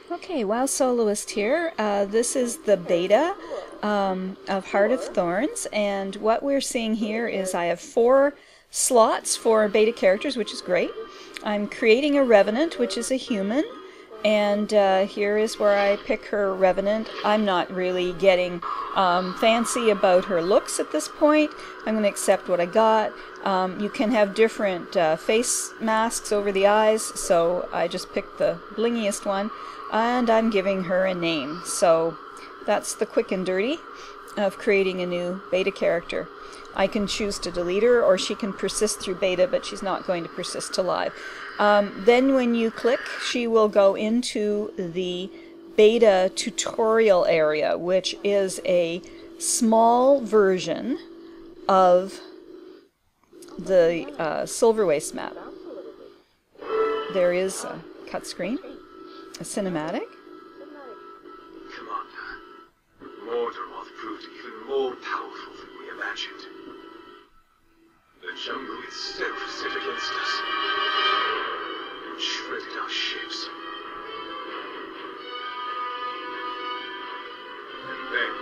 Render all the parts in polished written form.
Okay, wowsoloist here. This is the beta of Heart of Thorns, and what we're seeing here is I have 4 slots for beta characters, which is great. I'm creating a Revenant, which is a human, and here is where I pick her Revenant. I'm not really getting fancy about her looks at this point. I'm going to accept what I got. You can have different face masks over the eyes, so I just picked the blingiest one. And I'm giving her a name. So that's the quick and dirty of creating a new beta character. I can choose to delete her, or she can persist through beta, but she's not going to persist to live. Then when you click, she will go into the beta tutorial area, which is a small version of the Silver Waste map. There is a cut screen. A cinematic. Commander, Morderoth proved even more powerful than we imagined. The jungle itself set against us and shredded our ships. And then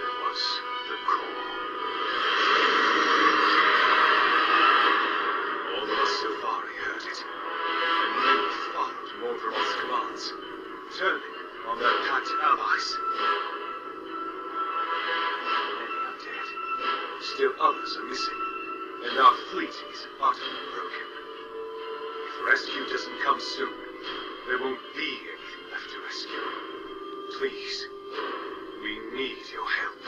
there was the core. All of us Sylvari heard it, and many followed Morderoth's commands, turning on their packed allies. Many are dead. Still others are missing, and our fleet is utterly broken. If rescue doesn't come soon, there won't be anything left to rescue. Please, we need your help.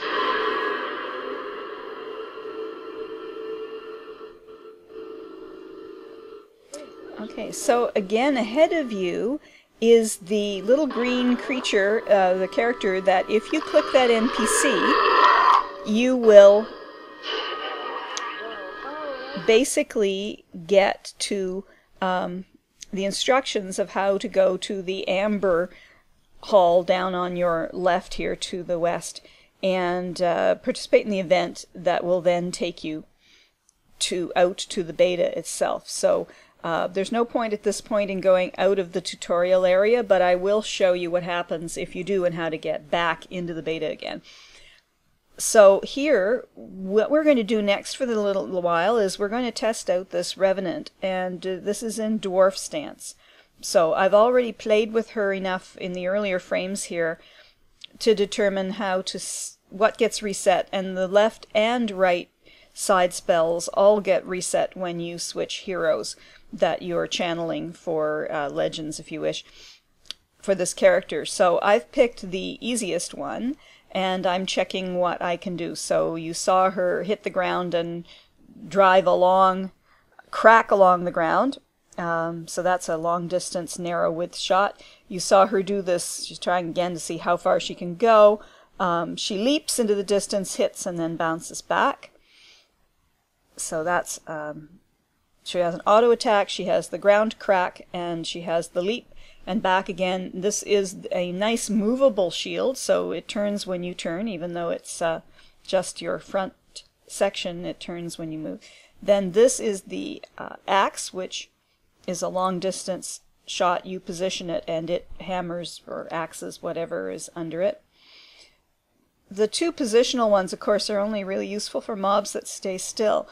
Okay, so again, ahead of you is the little green creature, the character that if you click that NPC, you will basically get to the instructions of how to go to the Amber Hall down on your left here to the west and participate in the event that will then take you out to the beta itself. So there's no point at this point in going out of the tutorial area, but I will show you what happens if you do and how to get back into the beta again. So here, what we're going to do next for the little while is we're going to test out this Revenant, and this is in Dwarf stance. So I've already played with her enough in the earlier frames here to determine what gets reset, and the left and right side spells all get reset when you switch heroes that you're channeling for legends, if you wish, for this character. So I've picked the easiest one, and I'm checking what I can do. So you saw her hit the ground and drive along, crack along the ground. So that's a long distance, narrow width shot. You saw her do this. She's trying again to see how far she can go. She leaps into the distance, hits, and then bounces back. So that's, she has an auto attack, she has the ground crack, and she has the leap and back again. This is a nice movable shield, so it turns when you turn, even though it's just your front section, it turns when you move. Then this is the axe, which is a long distance shot. You position it and it hammers or axes whatever is under it. The 2 positional ones, of course, are only really useful for mobs that stay still.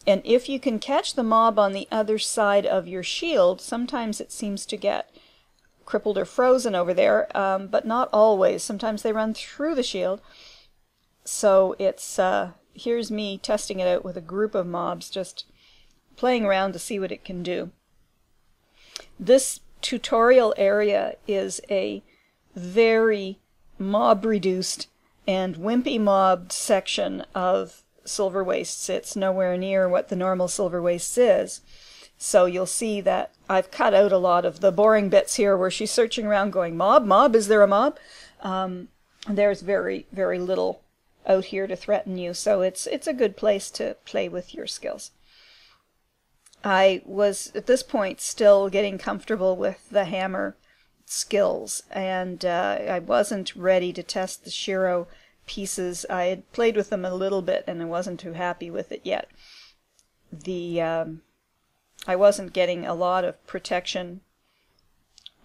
And if you can catch the mob on the other side of your shield, sometimes it seems to get crippled or frozen over there, but not always. Sometimes they run through the shield. So it's here's me testing it out with a group of mobs, just playing around to see what it can do. This tutorial area is a very mob-reduced and wimpy mobbed section of Silver Wastes. It's nowhere near what the normal Silver Wastes is. So you'll see that I've cut out a lot of the boring bits here where she's searching around going, mob, is there a mob? There's very, very little out here to threaten you, so it's a good place to play with your skills. I was, at this point, still getting comfortable with the hammer skills, and I wasn't ready to test the Shiro pieces. I had played with them a little bit and I wasn't too happy with it yet. I wasn't getting a lot of protection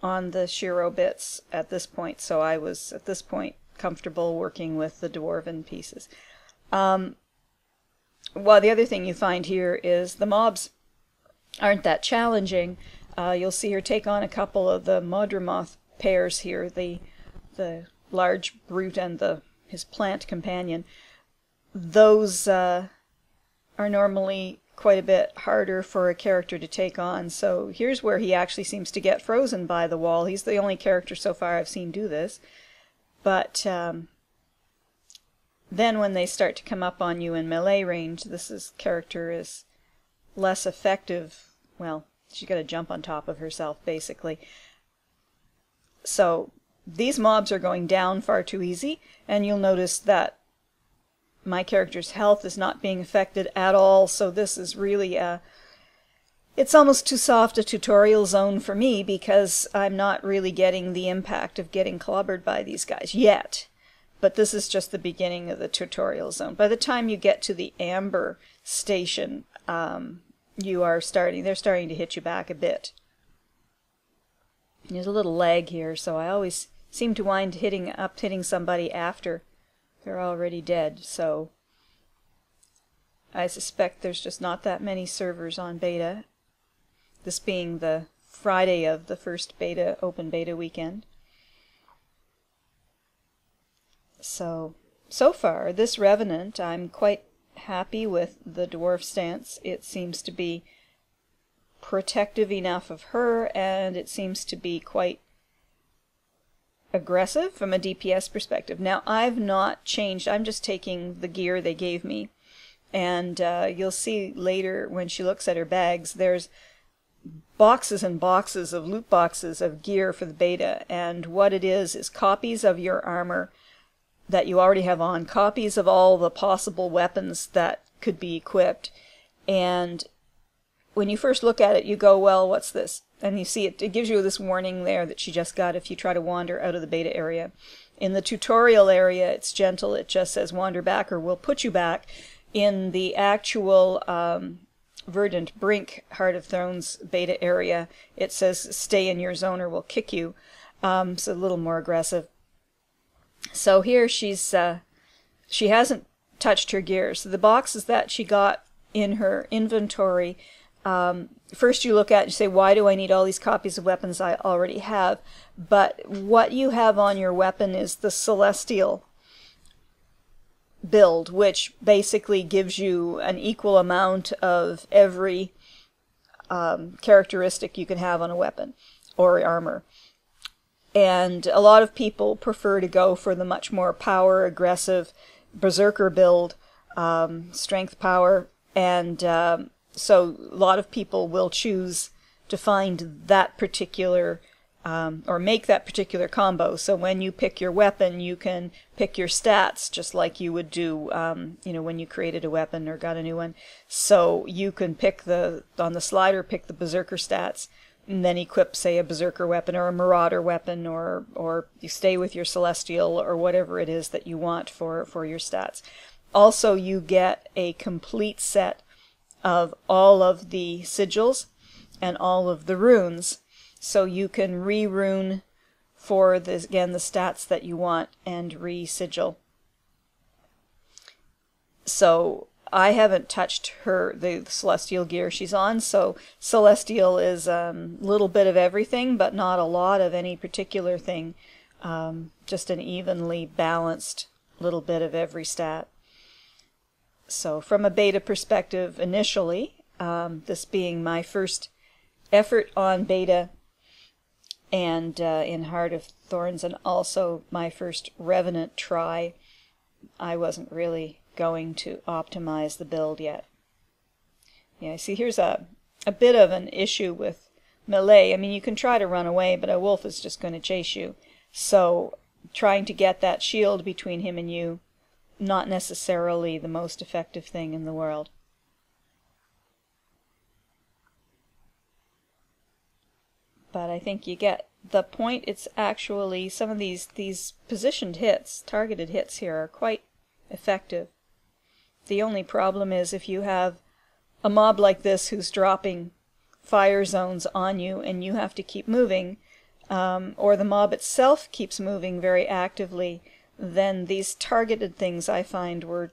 on the Shiro bits at this point, so I was at this point comfortable working with the dwarven pieces. Well, the other thing you find here is the mobs aren't that challenging. You'll see her take on a couple of the Modromoth pairs here, the large brute and his plant companion. Those are normally quite a bit harder for a character to take on, so here's where he actually seems to get frozen by the wall. He's the only character so far I've seen do this. But then when they start to come up on you in melee range, character is less effective. Well, she's got to jump on top of herself, basically. So these mobs are going down far too easy, and you'll notice that my character's health is not being affected at all, so this is really it's almost too soft a tutorial zone for me, because I'm not really getting the impact of getting clobbered by these guys yet. But this is just the beginning of the tutorial zone. By the time you get to the Amber station, they're starting to hit you back a bit. There's a little lag here, so I always seem to wind hitting somebody after they're already dead, so I suspect there's just not that many servers on beta, this being the Friday of the first open beta weekend. So far, this Revenant, I'm quite happy with the dwarf stance. It seems to be protective enough of her, and it seems to be quite aggressive from a DPS perspective. Now, I've not changed. I'm just taking the gear they gave me, and you'll see later when she looks at her bags, there's boxes and boxes of loot boxes of gear for the beta, and what it is copies of your armor that you already have on, copies of all the possible weapons that could be equipped, and when you first look at it, you go, well, what's this? And you see it gives you this warning there that she just got if you try to wander out of the beta area. In the tutorial area, it's gentle. It just says wander back or we'll put you back. In the actual Verdant Brink Heart of Thorns beta area, it says stay in your zone or we'll kick you. It's a little more aggressive. So here she hasn't touched her gear. So the boxes that she got in her inventory, first you look at it and say, why do I need all these copies of weapons I already have? But what you have on your weapon is the Celestial build, which basically gives you an equal amount of every characteristic you can have on a weapon or armor. And a lot of people prefer to go for the much more power, aggressive berserker build, strength power, and so a lot of people will choose to find that particular, or make that particular combo. So when you pick your weapon, you can pick your stats just like you would do, when you created a weapon or got a new one. So you can pick on the slider, pick the berserker stats, and then equip, say, a berserker weapon or a marauder weapon, or you stay with your celestial or whatever it is that you want for your stats. Also, you get a complete set of all of the sigils and all of the runes, so you can re-rune for this, again, the stats that you want, and re-sigil. So I haven't touched the celestial gear she's on, so celestial is a little bit of everything, but not a lot of any particular thing. Just an evenly balanced little bit of every stat. So from a beta perspective initially, this being my first effort on beta and in Heart of Thorns, and also my first Revenant try, I wasn't really going to optimize the build yet. Yeah, see, here's a bit of an issue with melee. I mean, you can try to run away, but a wolf is just going to chase you. So trying to get that shield between him and you, not necessarily the most effective thing in the world. But I think you get the point. It's actually, some of these positioned hits, targeted hits here, are quite effective. The only problem is if you have a mob like this who's dropping fire zones on you and you have to keep moving, or the mob itself keeps moving very actively, then these targeted things I find were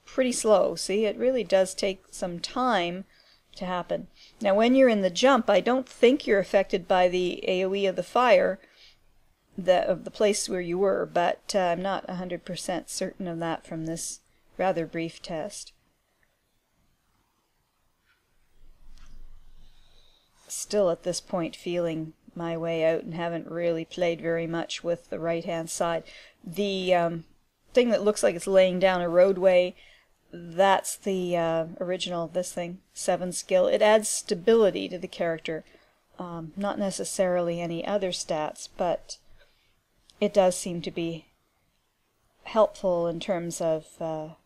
pretty slow. See, it really does take some time to happen. Now when you're in the jump, I don't think you're affected by the AoE of the fire of the place where you were, but I'm not 100% certain of that from this rather brief test. Still at this point feeling my way out and haven't really played very much with the right hand side. The thing that looks like it's laying down a roadway, that's the original, this thing, 7 skill. It adds stability to the character, not necessarily any other stats, but it does seem to be helpful in terms of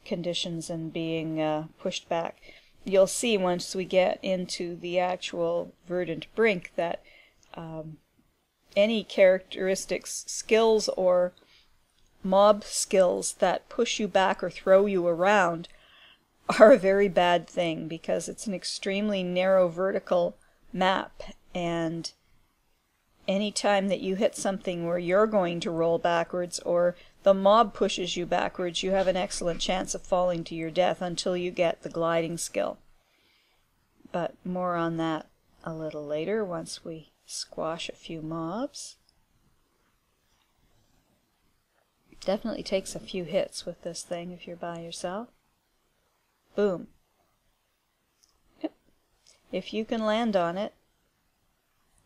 conditions and being pushed back. You'll see once we get into the actual Verdant Brink that any characteristics, skills, or mob skills that push you back or throw you around are a very bad thing, because it's an extremely narrow vertical map, and any time that you hit something where you're going to roll backwards or the mob pushes you backwards, you have an excellent chance of falling to your death until you get the gliding skill. But more on that a little later once we squash a few mobs. Definitely takes a few hits with this thing if you're by yourself. Boom. Yep. If you can land on it,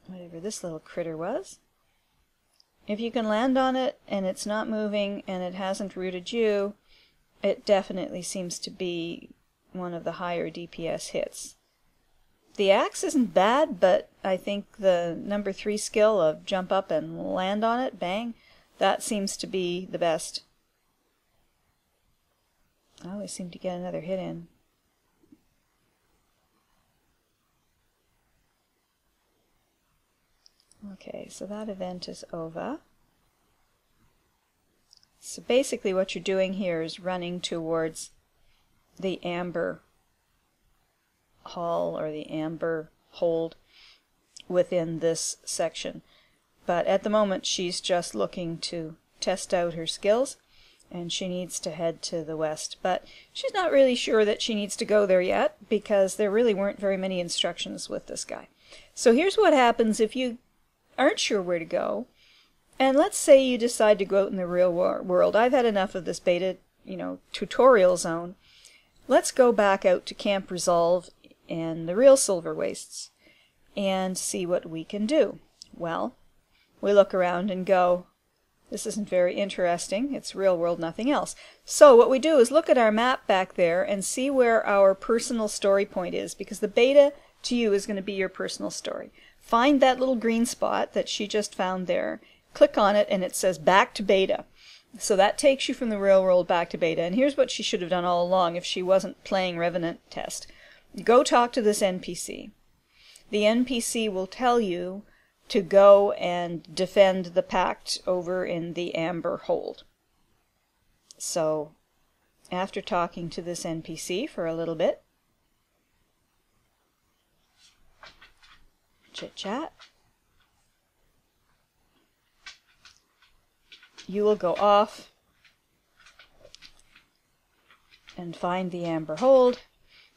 whatever this little critter was, if you can land on it and it's not moving and it hasn't rooted you, it definitely seems to be one of the higher DPS hits. The axe isn't bad, but I think the number 3 skill of jump up and land on it, bang, that seems to be the best. I always seem to get another hit in. Okay, so that event is over. So basically what you're doing here is running towards the amber hall or the amber hold within this section. But at the moment she's just looking to test out her skills, and she needs to head to the west. But she's not really sure that she needs to go there yet, because there really weren't very many instructions with this guy. So here's what happens if you aren't sure where to go, and let's say you decide to go out in the real world. I've had enough of this beta, tutorial zone. Let's go back out to Camp Resolve and the real Silver Wastes and see what we can do. Well, we look around and go, this isn't very interesting. It's real world, nothing else. So what we do is look at our map back there and see where our personal story point is, because the beta to you is going to be your personal story. Find that little green spot that she just found there, click on it, and it says back to beta. So that takes you from the real world back to beta. And here's what she should have done all along if she wasn't playing Revenant Test. Go talk to this NPC. The NPC will tell you to go and defend the pact over in the Amber Hold. So after talking to this NPC for a little bit, chit-chat, you will go off and find the Amber Hold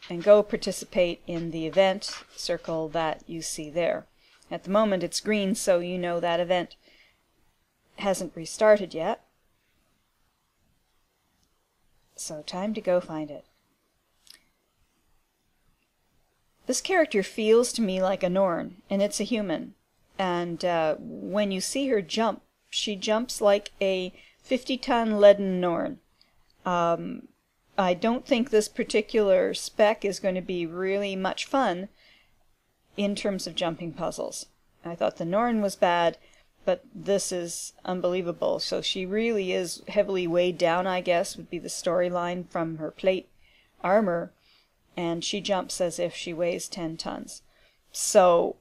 and go participate in the event circle that you see there. At the moment it's green, so you know that event hasn't restarted yet. So time to go find it. This character feels to me like a Norn, and it's a human. And when you see her jump, she jumps like a 50-ton leaden Norn. I don't think this particular spec is going to be really much fun in terms of jumping puzzles. I thought the Norn was bad, but this is unbelievable. So she really is heavily weighed down, I guess, would be the storyline from her plate armor. And she jumps as if she weighs 10 tons. So,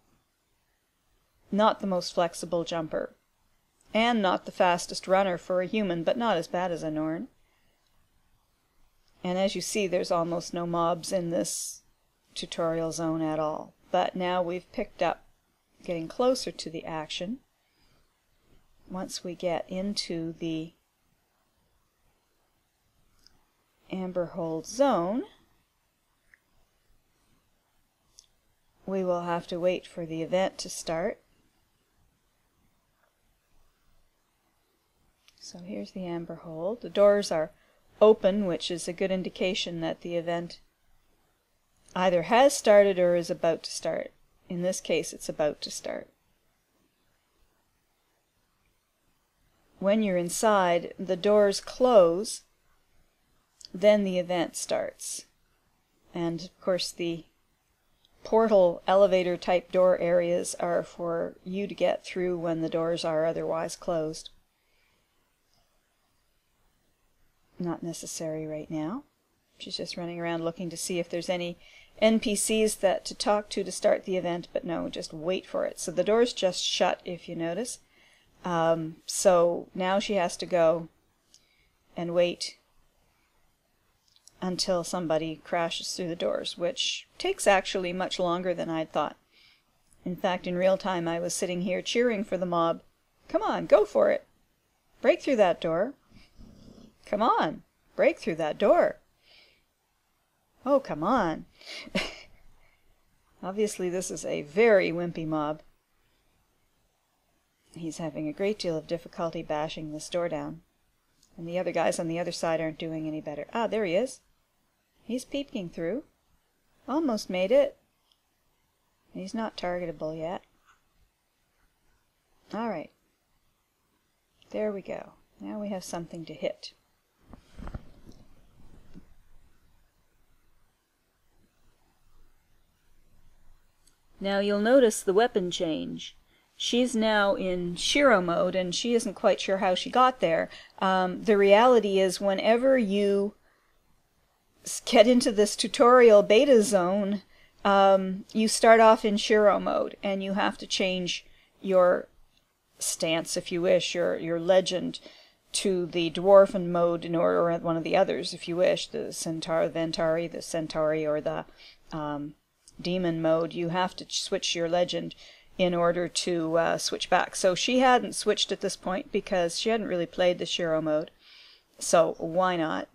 not the most flexible jumper. And not the fastest runner for a human, but not as bad as a Norn. And as you see, there's almost no mobs in this tutorial zone at all. But now we've picked up getting closer to the action. Once we get into the amber hold zone, we will have to wait for the event to start. So here's the amber hold. The doors are open, which is a good indication that the event either has started or is about to start. In this case, it's about to start. When you're inside, the doors close, then the event starts. And of course the portal elevator type door areas are for you to get through when the doors are otherwise closed. Not necessary right now. She's just running around looking to see if there's any NPCs to talk to start the event, but no, just wait for it. So the door's just shut, if you notice. So now she has to go and wait until somebody crashes through the doors, which takes actually much longer than I'd thought. In fact, in real time I was sitting here cheering for the mob. Come on, go for it. Break through that door. Come on, break through that door. Oh, come on. Obviously this is a very wimpy mob. He's having a great deal of difficulty bashing this door down. And the other guys on the other side aren't doing any better. Ah, there he is. He's peeking through. Almost made it. He's not targetable yet. Alright. There we go. Now we have something to hit. Now you'll notice the weapon change. She's now in Shiro mode, and she isn't quite sure how she got there. The reality is, whenever you get into this tutorial beta zone, you start off in Shiro mode, and you have to change your stance, if you wish, your legend, to the dwarven mode, or one of the others, if you wish, the Ventari, the Centauri, or the demon mode. You have to switch your legend in order to switch back. So she hadn't switched at this point because she hadn't really played the Shiro mode, so why not?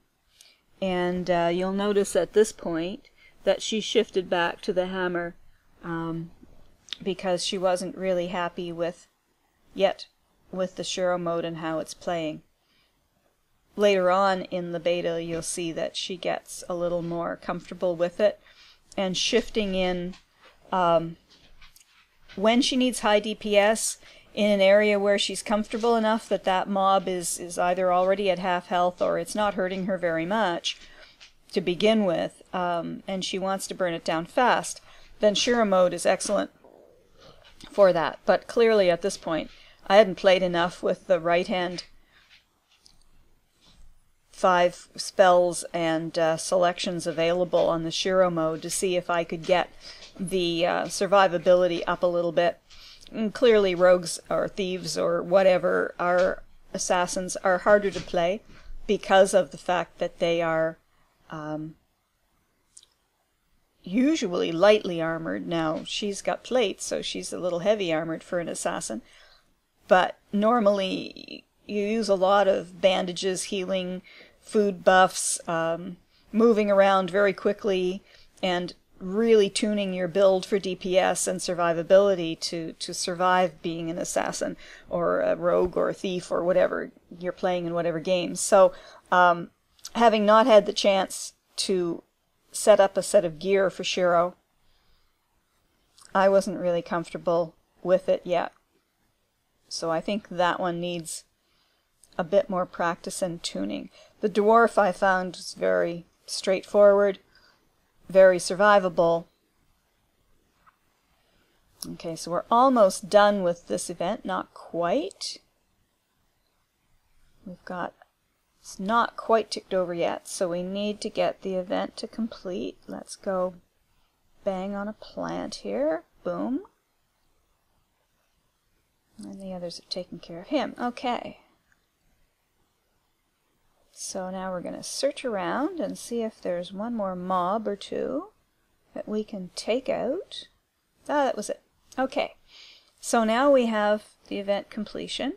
And you'll notice at this point that she shifted back to the hammer because she wasn't really happy with the Shiro mode and how it's playing. Later on in the beta you'll see that she gets a little more comfortable with it, and shifting in when she needs high DPS in an area where she's comfortable enough that that mob is either already at half health or it's not hurting her very much to begin with, and she wants to burn it down fast, then Shiro mode is excellent for that. But clearly at this point I hadn't played enough with the right hand 5 spells and selections available on the Shiro mode to see if I could get the survivability up a little bit. And clearly rogues or thieves or whatever, our assassins, are harder to play because of the fact that they are usually lightly armored. Now she's got plates, so she's a little heavy armored for an assassin, but normally you use a lot of bandages, healing, food buffs, moving around very quickly, and really tuning your build for DPS and survivability to survive being an assassin or a rogue or a thief or whatever you're playing in whatever games. So having not had the chance to set up a set of gear for Shiro, I wasn't really comfortable with it yet. So I think that one needs a bit more practice and tuning. The dwarf I found was very straightforward, very survivable. Okay, so we're almost done with this event. Not quite. It's not quite ticked over yet, so we need to get the event to complete. Let's go bang on a plant here. Boom. And the others have taken care of him. Okay. So now we're going to search around and see if there's one more mob or two that we can take out. Ah, that was it. Okay. So now we have the event completion,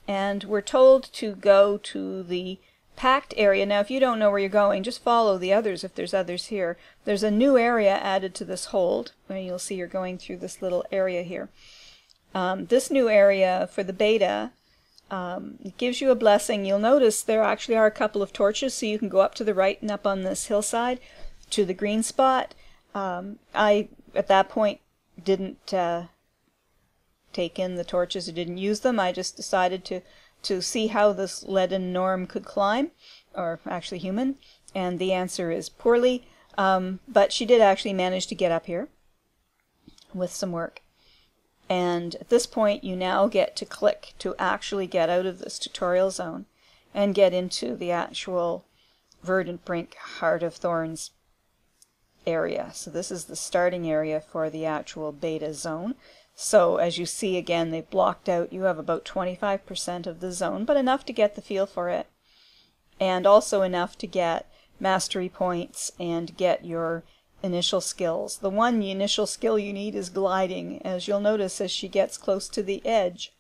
and we're told to go to the packed area. Now if you don't know where you're going, just follow the others if there's others here. There's a new area added to this hold, where you'll see you're going through this little area here. This new area for the beta it gives you a blessing. You'll notice there actually are a couple of torches, so you can go up to the right and up on this hillside to the green spot. I, at that point, didn't take in the torches. I didn't use them. I just decided to see how this leaden Norm could climb, or actually human, and the answer is poorly. But she did actually manage to get up here with some work. And at this point you now get to click to actually get out of this tutorial zone and get into the actual Verdant Brink Heart of Thorns area. So this is the starting area for the actual beta zone. So as you see, again, they've blocked out, you have about 25% of the zone, but enough to get the feel for it, and also enough to get mastery points and get your initial skills. The one initial skill you need is gliding, as you'll notice as she gets close to the edge.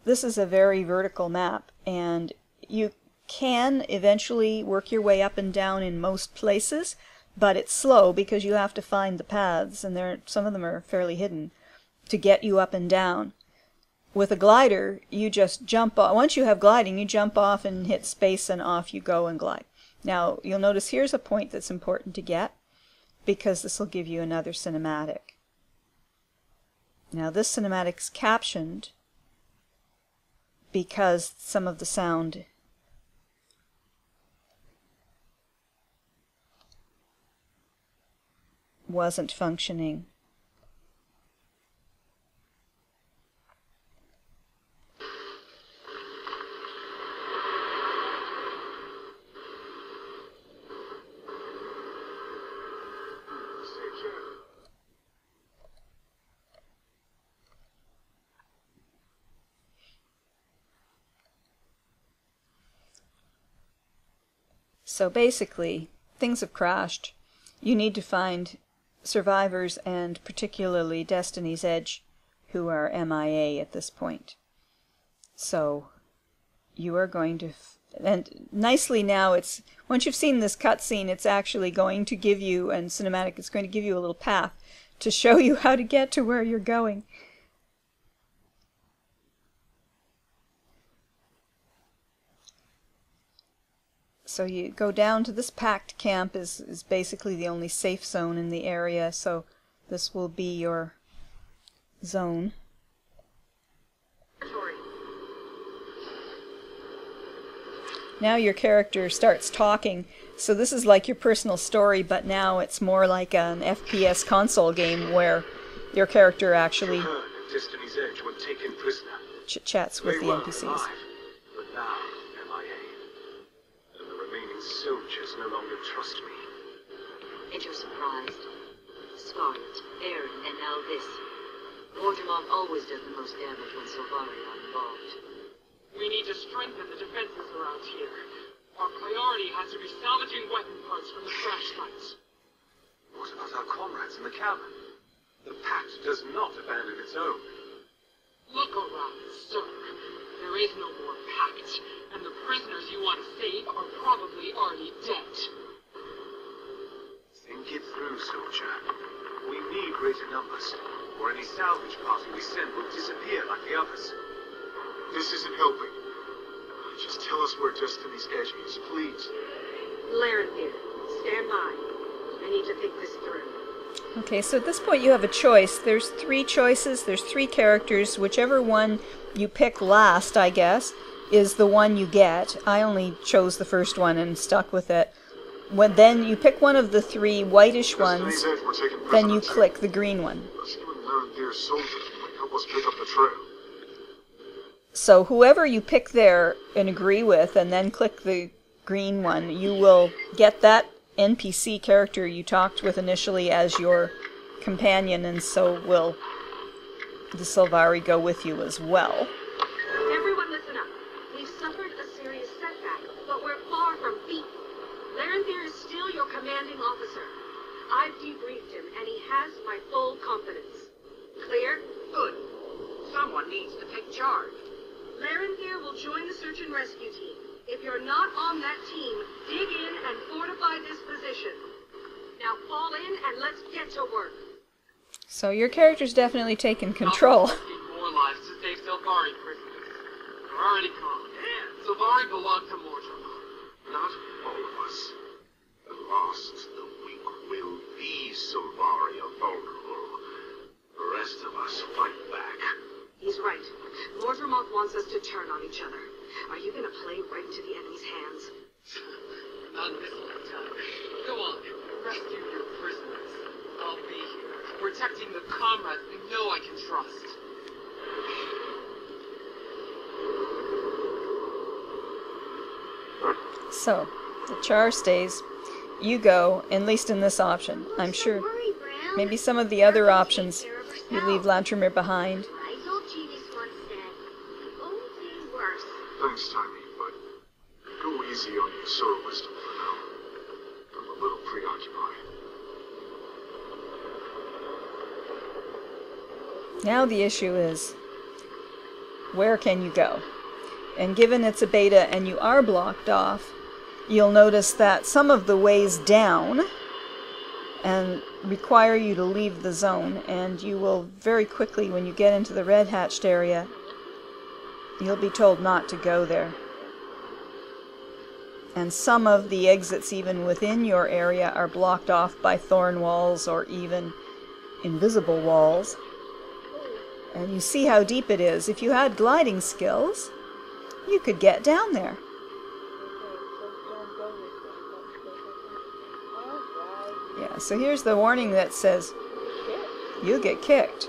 This is a very vertical map, and you can eventually work your way up and down in most places, but it's slow because you have to find the paths, and some of them are fairly hidden, to get you up and down. With a glider, you just jump off. Once you have gliding, you jump off and hit space and off you go and glide. Now you'll notice here's a point that's important to get, because this will give you another cinematic. Now this cinematic is captioned because some of the sound wasn't functioning. So basically, things have crashed. You need to find survivors, and particularly Destiny's Edge, who are MIA at this point. So you are going to, and nicely now, it's once you've seen this cutscene, it's actually going to give you, and cinematic, it's going to give you a little path to show you how to get to where you're going. So you go down to this packed camp, is basically the only safe zone in the area, so this will be your zone. Now your character starts talking, so this is like your personal story, but now it's more like an FPS console game where your character actually Destiny's Edge were taken prisoner. chit-chats with the NPCs. But now, MIA. And the remaining soldiers no longer trust me. Enter Surprised, Scarlet, Aaron, and now this. Morgemont always does the most damage when Silvari are involved. We need to strengthen the defenses around here. Our priority has to be salvaging weapon parts from the crash sites. What about our comrades in the cabin? The Pact does not abandon its own. Look around, sir. There is no more Pact, and the prisoners you want to save are probably already dead. Think it through, soldier. We need greater numbers, or any salvage party we send will disappear like the others. This isn't helping. Just tell us where Destiny's Edge is, please. Larenthir, stand by. I need to think this through. Okay, so at this point you have a choice. There's three choices, there's three characters. Whichever one you pick last, I guess, is the one you get. I only chose the first one and stuck with it. When then you pick one of the three whitish ones, then you click the green one. So whoever you pick there and agree with, and then click the green one, you will get that NPC character you talked with initially as your companion, and so will the Silvari go with you as well. Everyone listen up. We've suffered a serious setback, but we're far from beaten. Larenthir is still your commanding officer. I've debriefed him, and he has my full confidence. Clear? Good. Someone needs to take charge. Laren here will join the search and rescue team. If you're not on that team, dig in and fortify this position. Now fall in and let's get to work. So your character's definitely taken control. More lives to save Silvari prisoners. They're already gone. Silvari belong to Mordor. Not all of us. The lost, the weak will be Silvari are vulnerable. The rest of us fight back. He's right. Mordremoth wants us to turn on each other. Are you gonna play right into the enemy's hands? Not this time. Go on, rescue your prisoners. I'll be here, protecting the comrades we know I can trust. So, the char stays. You go, at least in this option. I'm sure maybe some of the other options you leave Lantrimir behind. I told you this once said, it only gets worse. Thanks, Timmy, but go easy on your soul wisdom for now. I'm a little preoccupied. Now the issue is, where can you go? And given it's a beta and you are blocked off, you'll notice that some of the ways down and require you to leave the zone, and you will very quickly, when you get into the red hatched area, you'll be told not to go there. And some of the exits even within your area are blocked off by thorn walls or even invisible walls. And you see how deep it is. If you had gliding skills, you could get down there. Yeah, so here's the warning that says, you'll get kicked.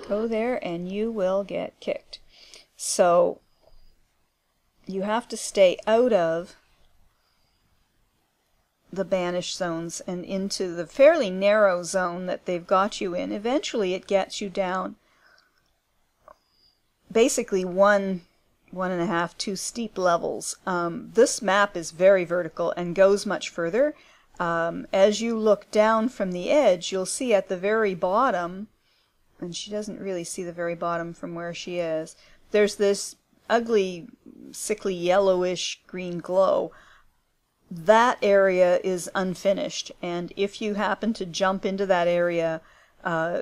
Go there and you will get kicked. So, you have to stay out of the banished zones and into the fairly narrow zone that they've got you in. Eventually it gets you down basically 1.5, 2 steep levels. This map is very vertical and goes much further. As you look down from the edge, you'll see at the very bottom, and she doesn't really see the very bottom from where she is, there's this ugly, sickly yellowish green glow. That area is unfinished, and if you happen to jump into that area,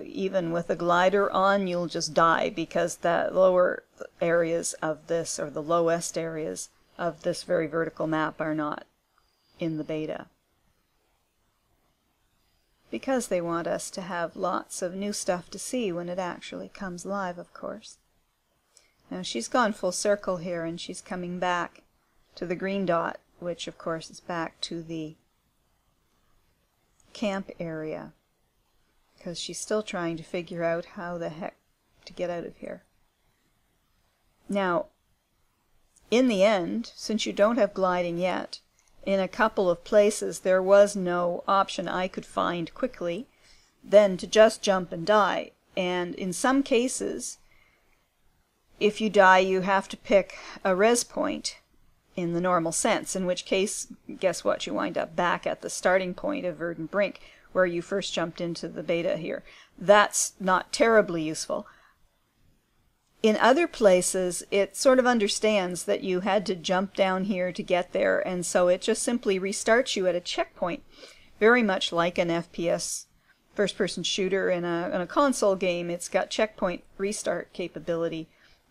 even with a glider on, you'll just die, because the lower areas of this, or the lowest areas of this very vertical map, are not in the beta. Because they want us to have lots of new stuff to see when it actually comes live, of course. Now she's gone full circle here, and she's coming back to the green dot, which of course is back to the camp area, because she's still trying to figure out how the heck to get out of here. Now, in the end, since you don't have gliding yet, in a couple of places there was no option I could find quickly than to just jump and die. And in some cases, if you die, you have to pick a res point in the normal sense, in which case, guess what, you wind up back at the starting point of Verdant Brink, where you first jumped into the beta here. That's not terribly useful. In other places, it sort of understands that you had to jump down here to get there, and so it just simply restarts you at a checkpoint, very much like an FPS first-person shooter in a console game. It's got checkpoint restart capability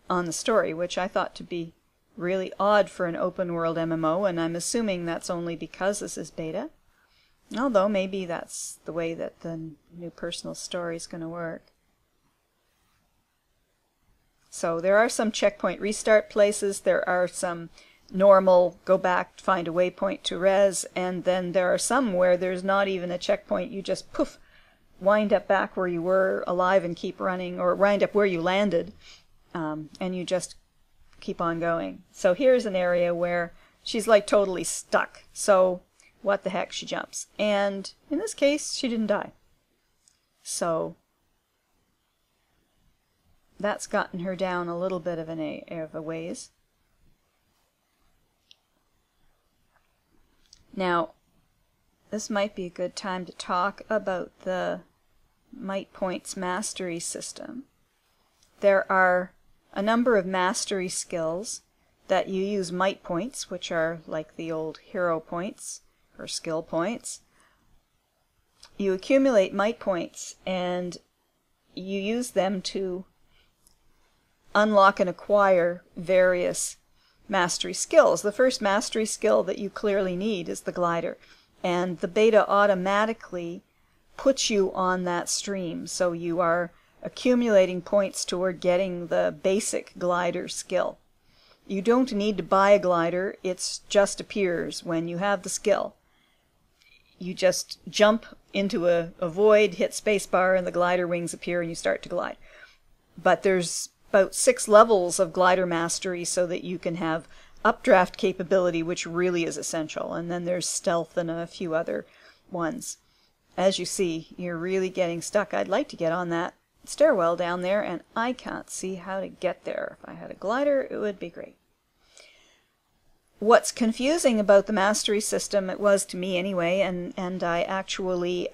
on the story, which I thought to be really odd for an open-world MMO, and I'm assuming that's only because this is beta. Although maybe that's the way that the new personal story is going to work. So there are some checkpoint restart places, there are some normal go back, find a waypoint to res, and then there are some where there's not even a checkpoint, you just poof, wind up back where you were alive and keep running, or wind up where you landed, and you just keep on going. So here's an area where she's like totally stuck. So what the heck, she jumps. And in this case, she didn't die. So that's gotten her down a little bit of a ways. this might be a good time to talk about the Might Points mastery system. There are a number of mastery skills that you use might points, which are like the old hero points or skill points. You accumulate might points and you use them to unlock and acquire various mastery skills. The first mastery skill that you clearly need is the glider, and the beta automatically puts you on that stream, so you are accumulating points toward getting the basic glider skill. You don't need to buy a glider, it just appears when you have the skill. You just jump into a void, hit spacebar, and the glider wings appear and you start to glide. But there's about 6 levels of glider mastery so that you can have updraft capability, which really is essential, and then there's stealth and a few other ones. As you see, you're really getting stuck. I'd like to get on that stairwell down there, and I can't see how to get there. If I had a glider, it would be great. What's confusing about the mastery system, it was to me anyway, and I actually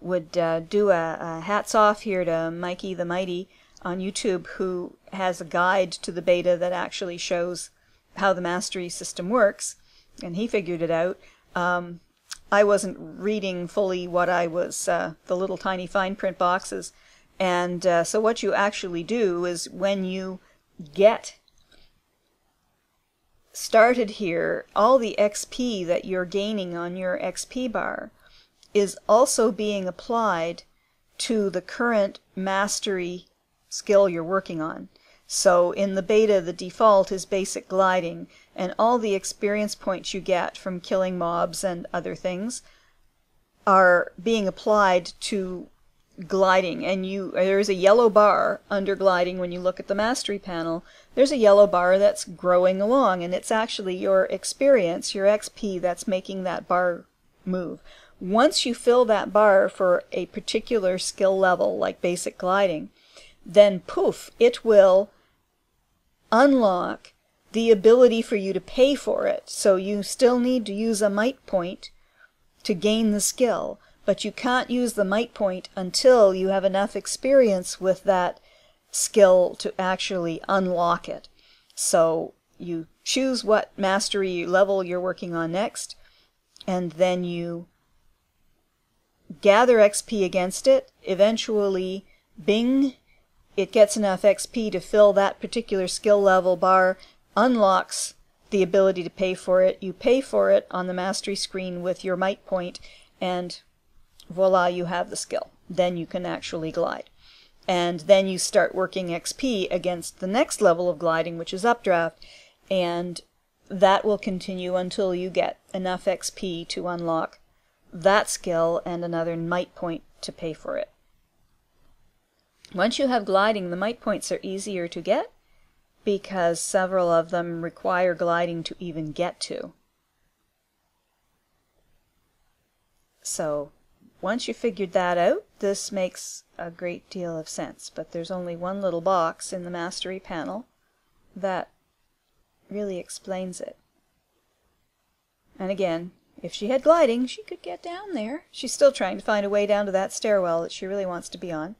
would do a hats off here to Mikey the Mighty on YouTube, who has a guide to the beta that actually shows how the mastery system works, and he figured it out. I wasn't reading fully what I was, the little tiny fine print boxes, and so what you actually do is when you get started here, all the XP that you're gaining on your XP bar is also being applied to the current mastery skill you're working on. So in the beta, the default is basic gliding, and all the experience points you get from killing mobs and other things are being applied to gliding. And there's a yellow bar under gliding. When you look at the mastery panel, there's a yellow bar that's growing along, and it's actually your experience, your XP, that's making that bar move. Once you fill that bar for a particular skill level, like basic gliding, then poof, it will unlock the ability for you to pay for it. So you still need to use a might point to gain the skill, but you can't use the might point until you have enough experience with that skill to actually unlock it. So you choose what mastery level you're working on next, and then you gather XP against it. Eventually, bing, it gets enough XP to fill that particular skill level bar, unlocks the ability to pay for it. You pay for it on the mastery screen with your might point, and voila, you have the skill. Then you can actually glide. And then you start working XP against the next level of gliding, which is updraft, and that will continue until you get enough XP to unlock that skill and another might point to pay for it. Once you have gliding, the might points are easier to get because several of them require gliding to even get to. So once you figured that out, this makes a great deal of sense, but there's only one little box in the mastery panel that really explains it. And again, if she had gliding, she could get down there. She's still trying to find a way down to that stairwell that she really wants to be on.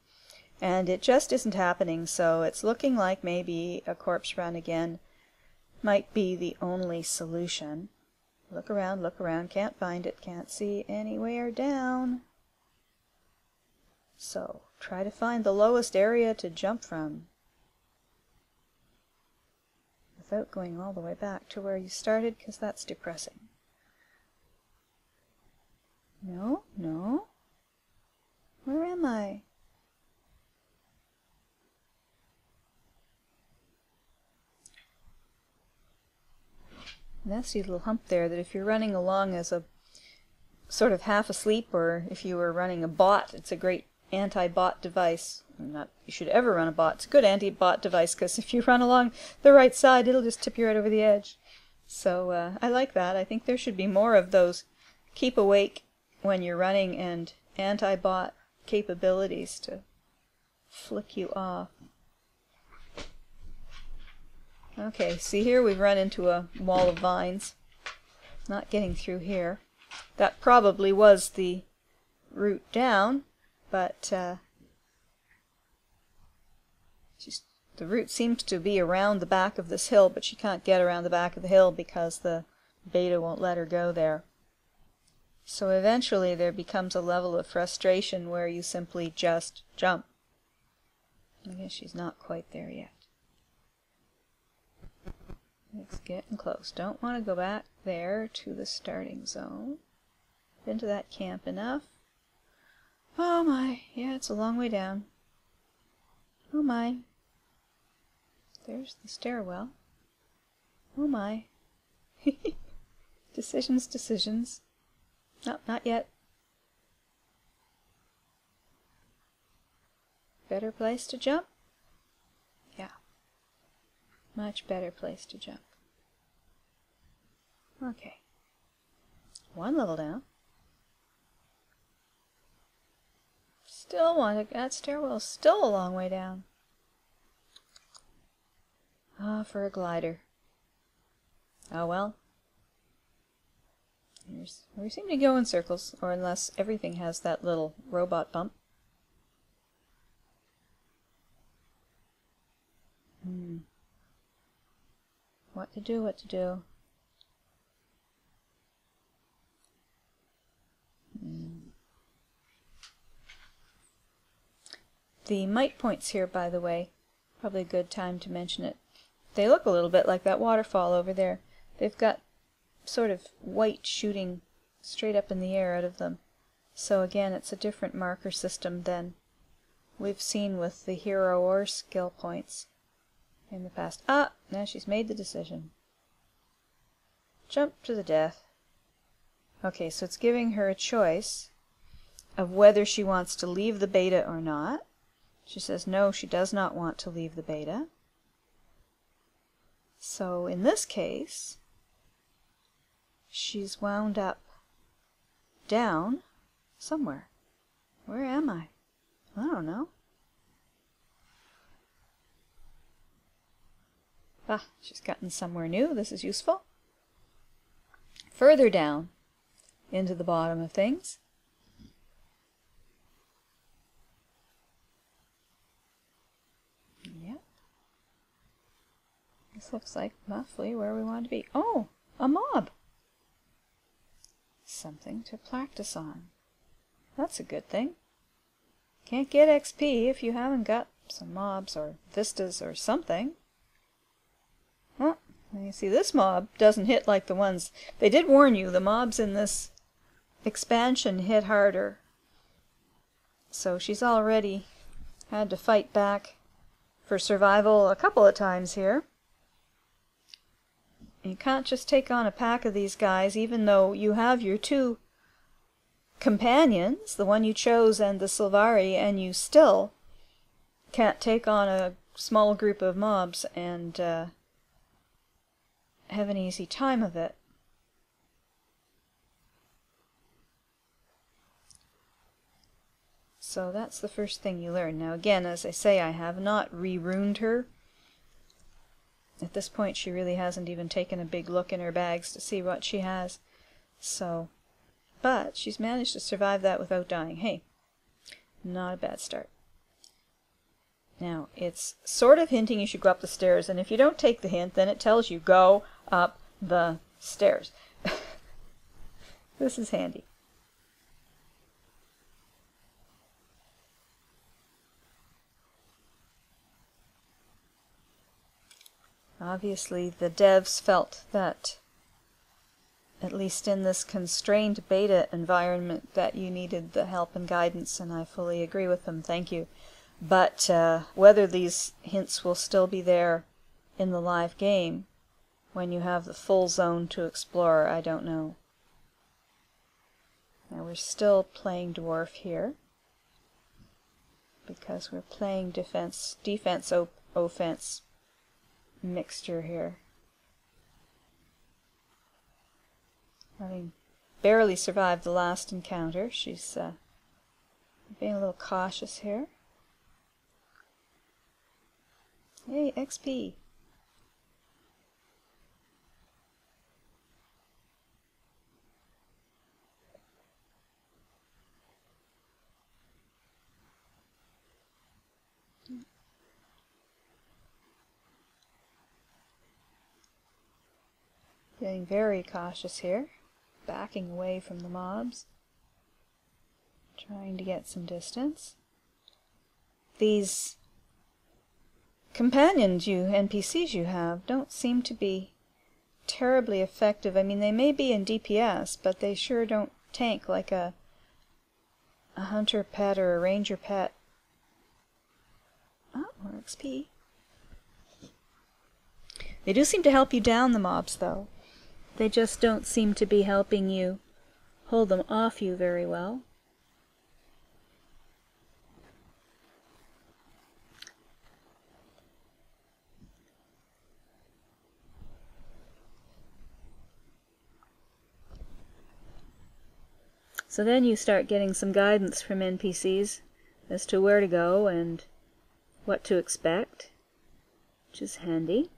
And it just isn't happening, so it's looking like maybe a corpse run again might be the only solution. Look around, can't find it, can't see anywhere down. So try to find the lowest area to jump from without going all the way back to where you started, because that's depressing. No, no. Where am I? Nasty little hump there that if you're running along as a sort of half asleep, or if you were running a bot, it's a great anti-bot device. Not you should ever run a bot. It's a good anti-bot device because if you run along the right side, it'll just tip you right over the edge. So I like that. I think there should be more of those keep awake when you're running and anti-bot capabilities to flick you off. Okay, see here we've run into a wall of vines. Not getting through here. That probably was the route down, but the route seems to be around the back of this hill, but she can't get around the back of the hill because the beta won't let her go there. So eventually there becomes a level of frustration where you simply just jump. I guess she's not quite there yet. It's getting close. Don't want to go back there to the starting zone. Been to that camp enough. Oh my, yeah, it's a long way down. Oh my. There's the stairwell. Oh my. Decisions, decisions. Nope, not yet. Better place to jump? Yeah. Much better place to jump. Okay. One level down. Still want to, that stairwell's still a long way down. Ah, for a glider. Oh well. We seem to go in circles, or unless everything has that little robot bump. What to do, what to do. The might points here, by the way, probably a good time to mention it. They look a little bit like that waterfall over there. They've got sort of white shooting straight up in the air out of them. So again, it's a different marker system than we've seen with the hero or skill points in the past. Ah, now she's made the decision. Jump to the death. Okay, so it's giving her a choice of whether she wants to leave the beta or not. She says no, she does not want to leave the beta. So in this case, she's wound up down somewhere. Where am I? I don't know. Ah, she's gotten somewhere new. This is useful. Further down into the bottom of things. Yep. This looks like roughly where we want to be. Oh, a mob. Something to practice on. That's a good thing. Can't get XP if you haven't got some mobs or vistas or something. Well, you see this mob doesn't hit like the ones... They did warn you, the mobs in this expansion hit harder. So she's already had to fight back for survival a couple of times here. You can't just take on a pack of these guys, even though you have your two companions, the one you chose and the Sylvari, and you still can't take on a small group of mobs and have an easy time of it. So that's the first thing you learn. Now again, as I say, I have not re-runed her. At this point she really hasn't even taken a big look in her bags to see what she has. So, but she's managed to survive that without dying. Hey, not a bad start. Now, it's sort of hinting you should go up the stairs, and if you don't take the hint, then it tells you go up the stairs. This is handy. Obviously, the devs felt that, at least in this constrained beta environment, that you needed the help and guidance, and I fully agree with them. Thank you. But whether these hints will still be there in the live game when you have the full zone to explore, I don't know. Now we're still playing dwarf here because we're playing defense offense mixture here. Having barely survived the last encounter, she's being a little cautious here. Hey, XP! Getting very cautious here, backing away from the mobs, trying to get some distance. These companions NPCs you have don't seem to be terribly effective. I mean, they may be in DPS, but they sure don't tank like a hunter pet or a ranger pet. Oh, more XP. They do seem to help you down the mobs, though. They just don't seem to be helping you hold them off you very well. So then you start getting some guidance from NPCs as to where to go and what to expect, which is handy.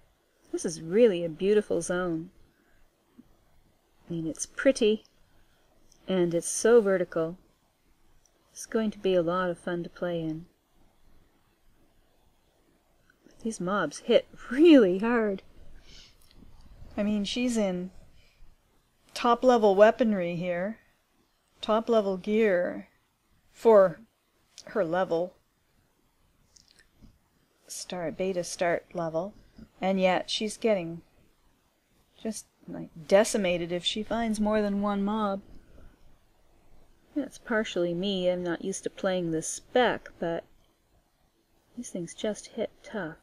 This is really a beautiful zone. I mean, it's pretty, and it's so vertical. It's going to be a lot of fun to play in. These mobs hit really hard. I mean, she's in top-level weaponry here. Top-level gear for her level. Beta start level. And yet she's getting just like decimated if she finds more than one mob. That's partially me. I'm not used to playing this spec, but these things just hit tough.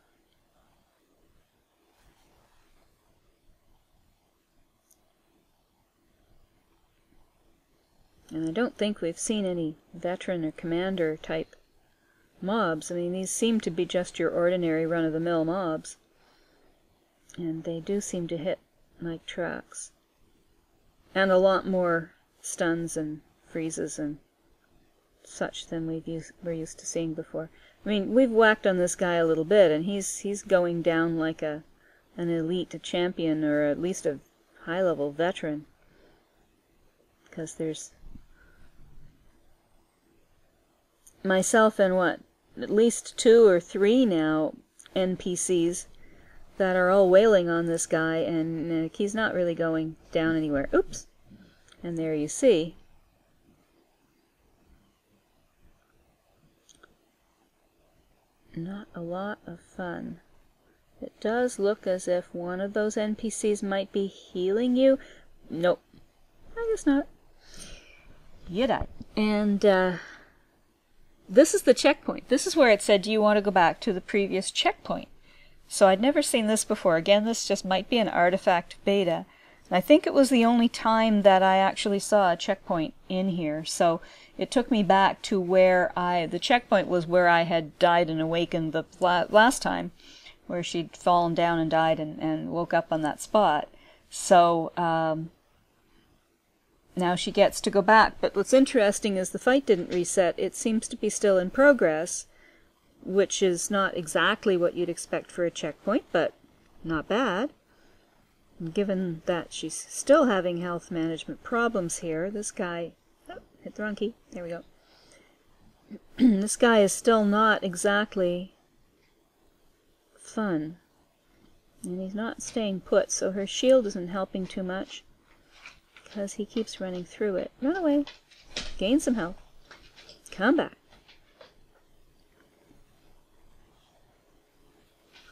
And I don't think we've seen any veteran or commander type mobs. I mean, these seem to be just your ordinary run-of-the-mill mobs. And they do seem to hit like trucks. And a lot more stuns and freezes and such than we're used to seeing before. I mean, we've whacked on this guy a little bit, and he's going down like an elite champion, or at least a high-level veteran. Because there's myself and at least 2 or 3 now NPCs that are all wailing on this guy, and he's not really going down anywhere. Oops! And there you see. Not a lot of fun. It does look as if one of those NPCs might be healing you. Nope. I guess not. You died. And this is the checkpoint. This is where it said, do you want to go back to the previous checkpoint? So I'd never seen this before. Again, this just might be an artifact beta. And I think it was the only time that I actually saw a checkpoint in here. So it took me back to where the checkpoint was where I had died and awakened the last time, where she'd fallen down and died and woke up on that spot. So now she gets to go back. But what's interesting is the fight didn't reset. It seems to be still in progress, which is not exactly what you'd expect for a checkpoint, but not bad. And given that she's still having health management problems here, this guy... Oh, hit the wrong key. There we go. This guy is still not exactly fun. And he's not staying put, so her shield isn't helping too much, because he keeps running through it. Run away. Gain some health. Come back.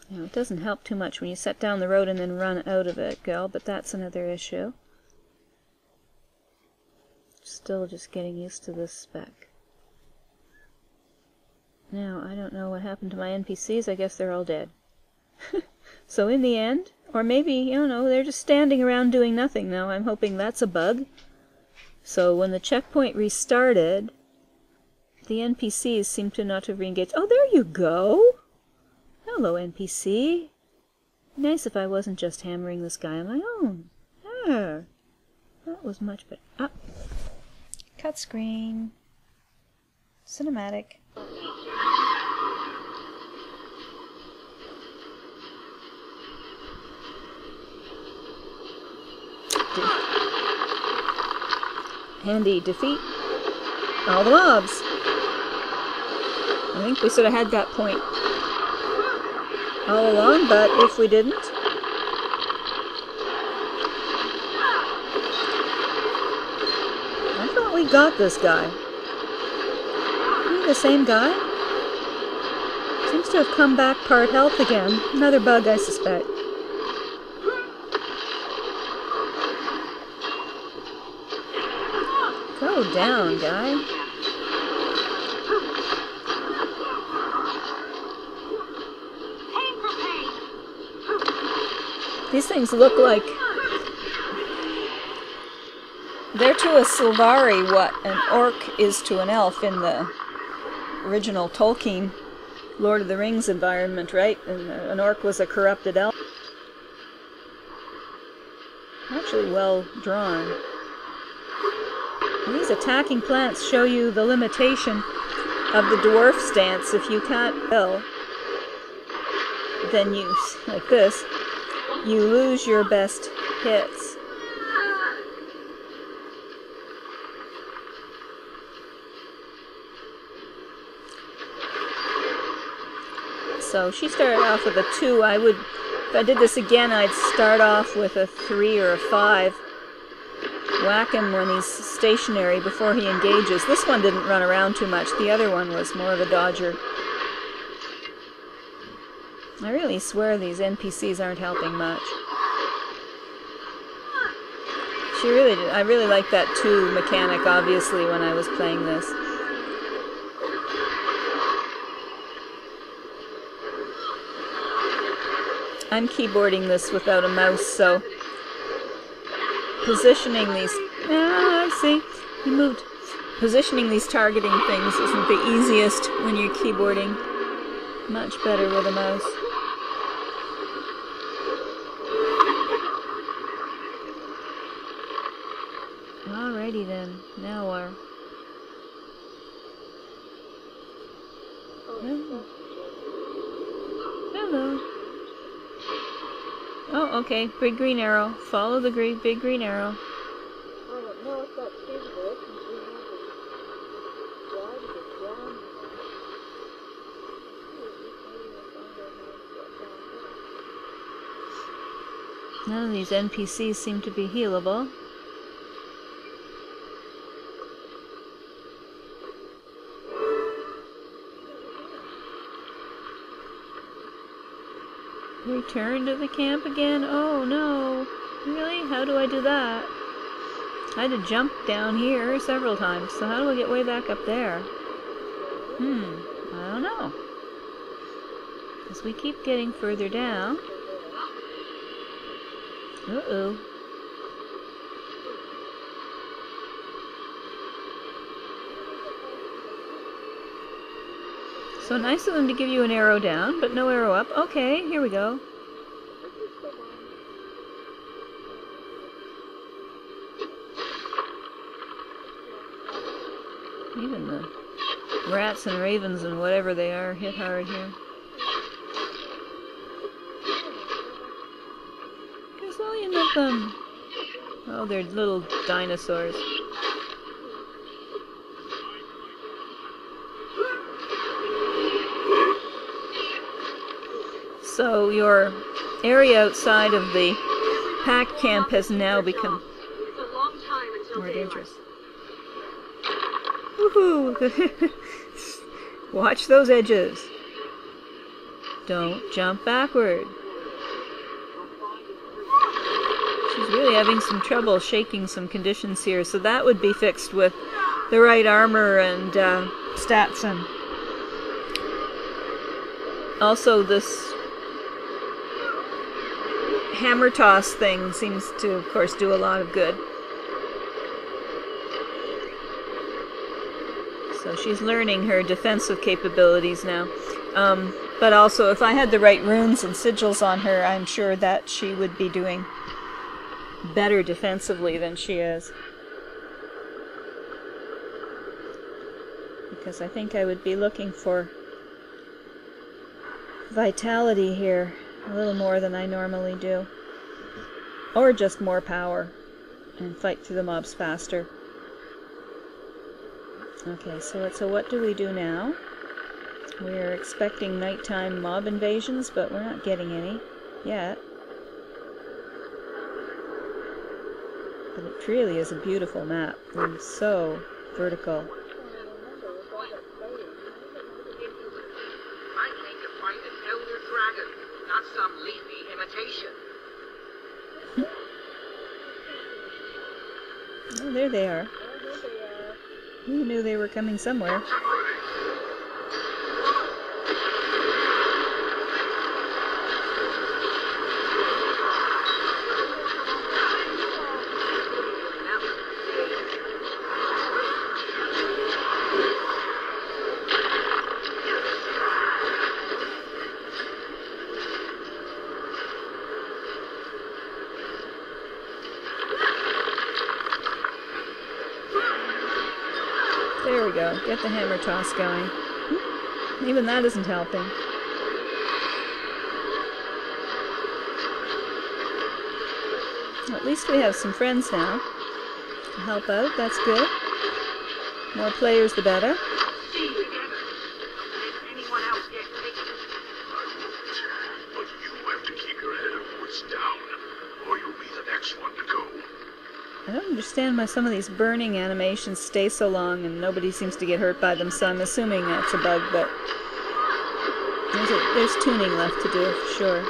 Now, it doesn't help too much when you set down the road and then run out of it, girl, but that's another issue. Still just getting used to this spec. Now, I don't know what happened to my NPCs. I guess they're all dead. So in the end, or maybe, you know, they're just standing around doing nothing now. I'm hoping that's a bug. So when the checkpoint restarted, the NPCs seem to not have re-engaged. Oh, there you go! Hello, NPC. Nice if I wasn't just hammering this guy on my own. There. That was much better. Ah. Cut screen. Cinematic. Handy defeat all the mobs. I think we sort of had that point all along, but if we didn't... I thought we got this guy. Are we the same guy? Seems to have come back part health again. Another bug, I suspect. Go down, guy. These things look like... they're to a Sylvari what an orc is to an elf in the original Tolkien Lord of the Rings environment, right? And an orc was a corrupted elf. Actually well drawn. These attacking plants show you the limitation of the dwarf stance. If you can't kill, then you, like this, you lose your best hits. So she started off with a 2. I would, if I did this again, I'd start off with a 3 or a 5. Whack him when he's stationary before he engages. This one didn't run around too much. The other one was more of a dodger. I really swear these NPCs aren't helping much. She really did. I really liked that 2 mechanic, obviously, when I was playing this. I'm keyboarding this without a mouse, so positioning these... I see. He moved. Positioning these targeting things isn't the easiest when you're keyboarding. Much better with a mouse. Alrighty then. Now our... Hello. Oh, okay. Big green arrow. Follow the big green arrow. I don't know if that's feasible since we have to try to get down here. None of these NPCs seem to be healable. Return to the camp again? Oh no. Really? How do I do that? I had to jump down here several times, so how do I get way back up there? I don't know. As we keep getting further down. Uh-oh. So nice of them to give you an arrow down, but no arrow up. Okay, here we go. Even the rats and ravens and whatever they are hit hard here. There's a million of them. Oh, they're little dinosaurs. So your area outside of the pack camp has now become more dangerous. Woohoo! Watch those edges. Don't jump backward. She's really having some trouble shaking some conditions here, so that would be fixed with the right armor and stats. And also this hammer toss thing seems to, of course, do a lot of good. So she's learning her defensive capabilities now. But also, if I had the right runes and sigils on her, I'm sure that she would be doing better defensively than she is. Because I think I would be looking for vitality here. A little more than I normally do. Or just more power. And fight through the mobs faster. Okay, so what do we do now? We're expecting nighttime mob invasions, but we're not getting any yet. But it really is a beautiful map. And so vertical. I came to fight an elder dragon, not some leafy imitation. Oh, there they are. Who knew they were coming somewhere? There we go. Get the hammer toss going. Even that isn't helping. At least we have some friends now to help out. That's good. More players, the better. See you together. Did anyone else get taken? I won't, but you have to keep your head of woods down, or you'll be the next one to go. I don't understand why some of these burning animations stay so long and nobody seems to get hurt by them, so I'm assuming that's a bug, but there's tuning left to do, for sure.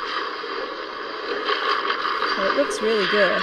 But it looks really good.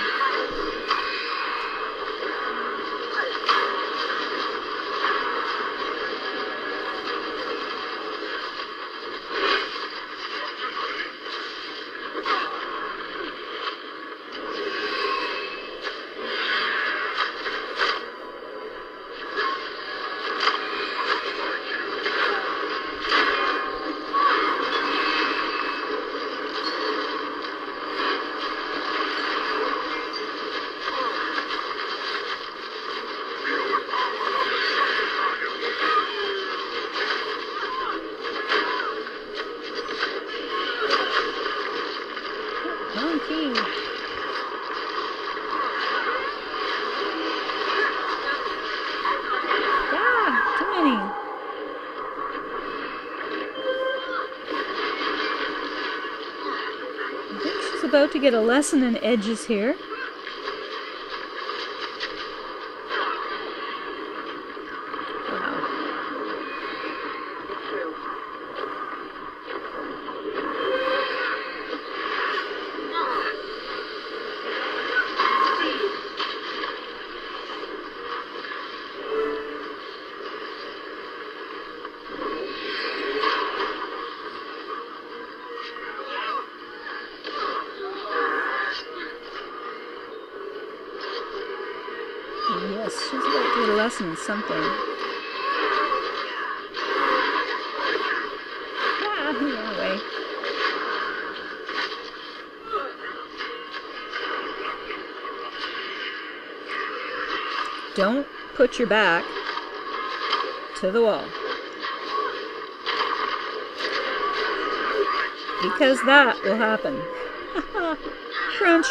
Monkey! Ah, too many! I think she's about to get a lesson in edges here. Yes, she's about to get a lesson in something. Ah, he ran away. Don't put your back to the wall. Because that will happen. Crunch!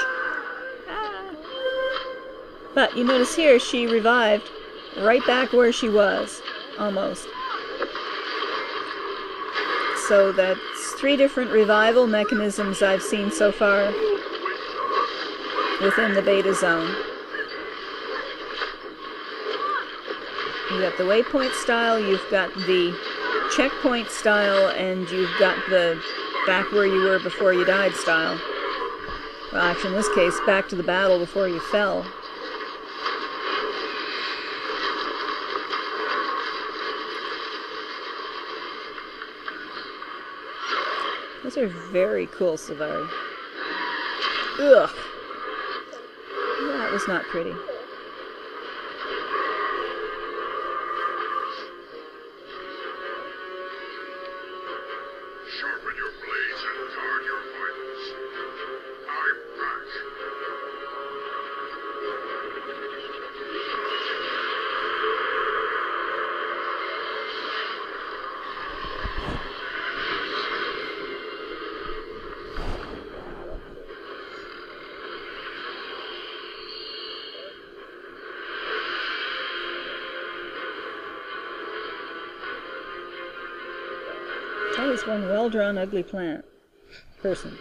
But you notice here she revived right back where she was, almost. So that's 3 different revival mechanisms I've seen so far within the beta zone. You've got the waypoint style, you've got the checkpoint style, and you've got the back where you were before you died style. Well, actually in this case, back to the battle before you fell. Those are very cool, Savari. Ugh! That was not pretty. Sharpen your blades and guard your vitals. I'm back. That is one well-drawn ugly plant. Person.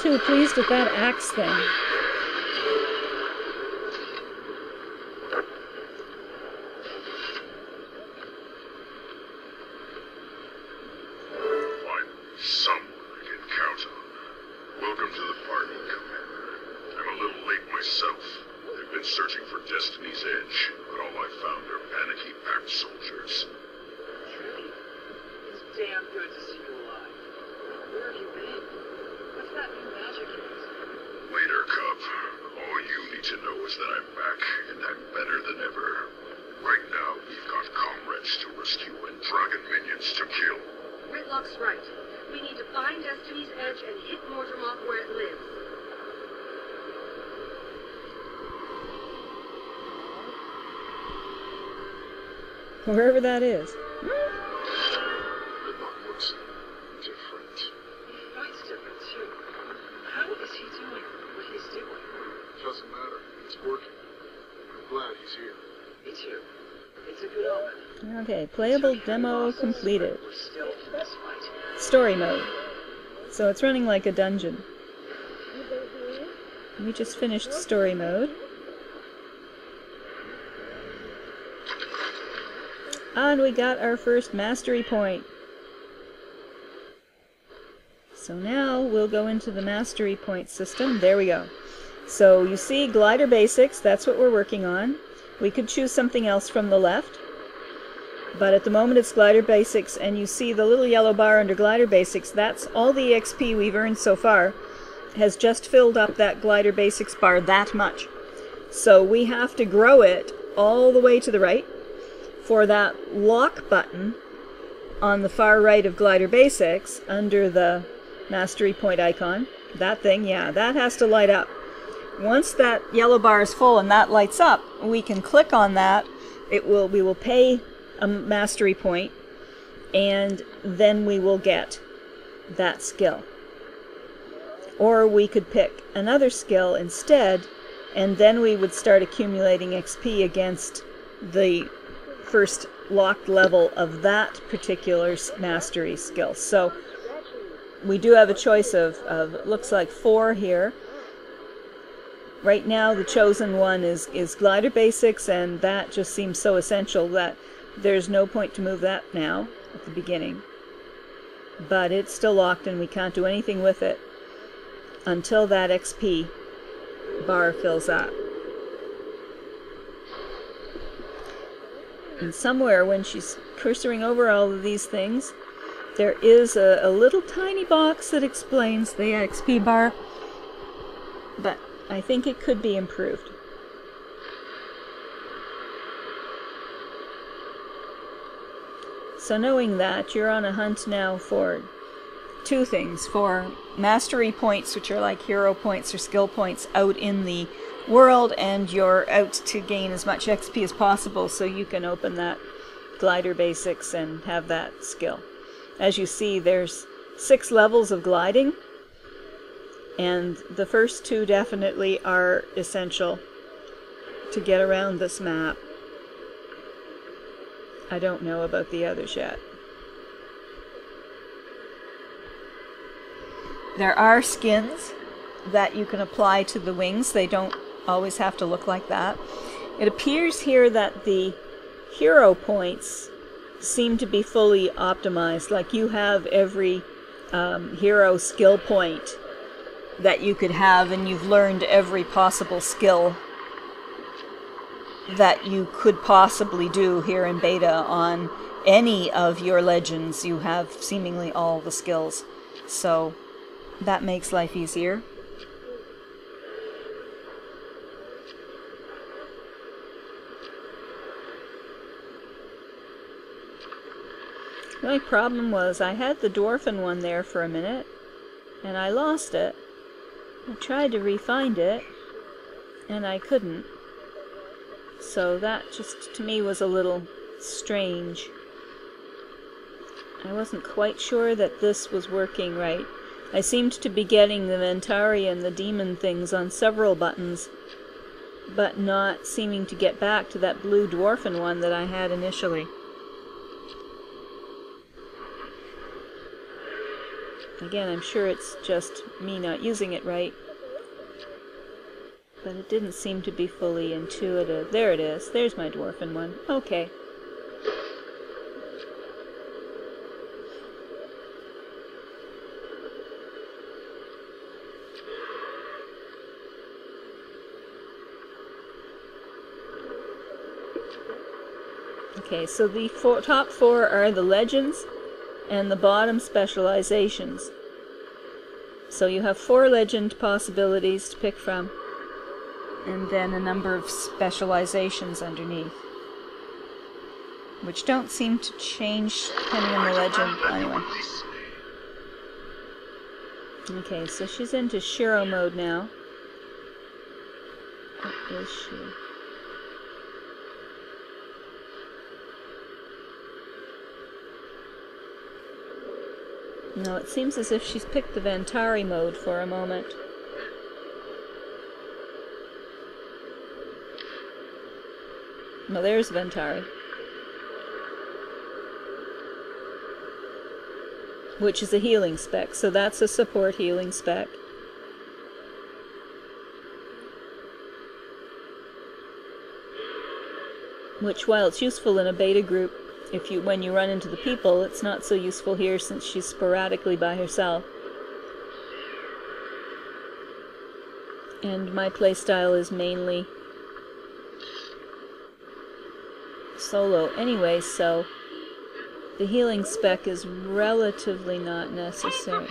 Too pleased with that axe thing. Finally, someone I can count on. Welcome to the party, Commander. I'm a little late myself. They've been searching for Destiny's Edge, but all I found are panicky packed soldiers. Trudy, it's damn good to see you alive. Where have you been? What's that new magic you're using? Later, Cub. All you need to know is that I'm back, and I'm better than ever. Right now, we've got comrades to rescue and dragon minions to kill. Whitlock's right. We need to find Destiny's Edge and hit Mortimer where it lives. Wherever that is. Whitlock looks different. Mike's different too. How is he doing what he's doing? Doesn't matter. It's working. I'm glad he's here. Me too. It's a good omen. Okay, playable demo completed. We're still in this fight. Story mode. So it's running like a dungeon. We just finished story mode. And we got our first mastery point. So now we'll go into the mastery point system. There we go. So you see glider basics, that's what we're working on. We could choose something else from the left. But at the moment it's glider basics, and you see the little yellow bar under glider basics, that's all the XP we've earned so far, has just filled up that glider basics bar that much. So we have to grow it all the way to the right for that lock button on the far right of glider basics under the mastery point icon. That thing, yeah, that has to light up. Once that yellow bar is full and that lights up, we can click on that. We will pay a mastery point, and then we will get that skill. Or we could pick another skill instead, and then we would start accumulating XP against the first locked level of that particular mastery skill. So we do have a choice of looks like 4 here. Right now the chosen one is glider basics, and that just seems so essential that there's no point to move that now at the beginning. But it's still locked and we can't do anything with it until that XP bar fills up. And somewhere when she's cursoring over all of these things, there is a little tiny box that explains the XP bar, but I think it could be improved. So knowing that, you're on a hunt now for 2 things. For mastery points, which are like hero points or skill points out in the world, and you're out to gain as much XP as possible so you can open that glider basics and have that skill. As you see, there's 6 levels of gliding, and the first 2 definitely are essential to get around this map. I don't know about the others yet. There are skins that you can apply to the wings. They don't always have to look like that. It appears here that the hero points seem to be fully optimized. Like you have every hero skill point that you could have, and you've learned every possible skill that you could possibly do here in beta on any of your legends. You have seemingly all the skills, so that makes life easier. The only problem was I had the dwarfen one there for a minute, and I lost it. I tried to re-find it, and I couldn't. So that just, to me, was a little strange. I wasn't quite sure that this was working right. I seemed to be getting the Ventari and the demon things on several buttons, but not seeming to get back to that blue dwarfen one that I had initially. Again, I'm sure it's just me not using it right, but it didn't seem to be fully intuitive. There it is. There's my dwarfen one. Okay. Okay, so the top four are the legends and the bottom specializations. So you have 4 legend possibilities to pick from, and then a number of specializations underneath, which don't seem to change depending on the legend. Anyway. Okay, so she's into Shiro mode now. What is she? No, it seems as if she's picked the Ventari mode for a moment. No, there's Ventari. Which is a healing spec, so that's a support healing spec. Which, while it's useful in a beta group, when you run into the people, it's not so useful here since she's sporadically by herself. And my playstyle is mainly solo anyway, so the healing spec is relatively not necessary.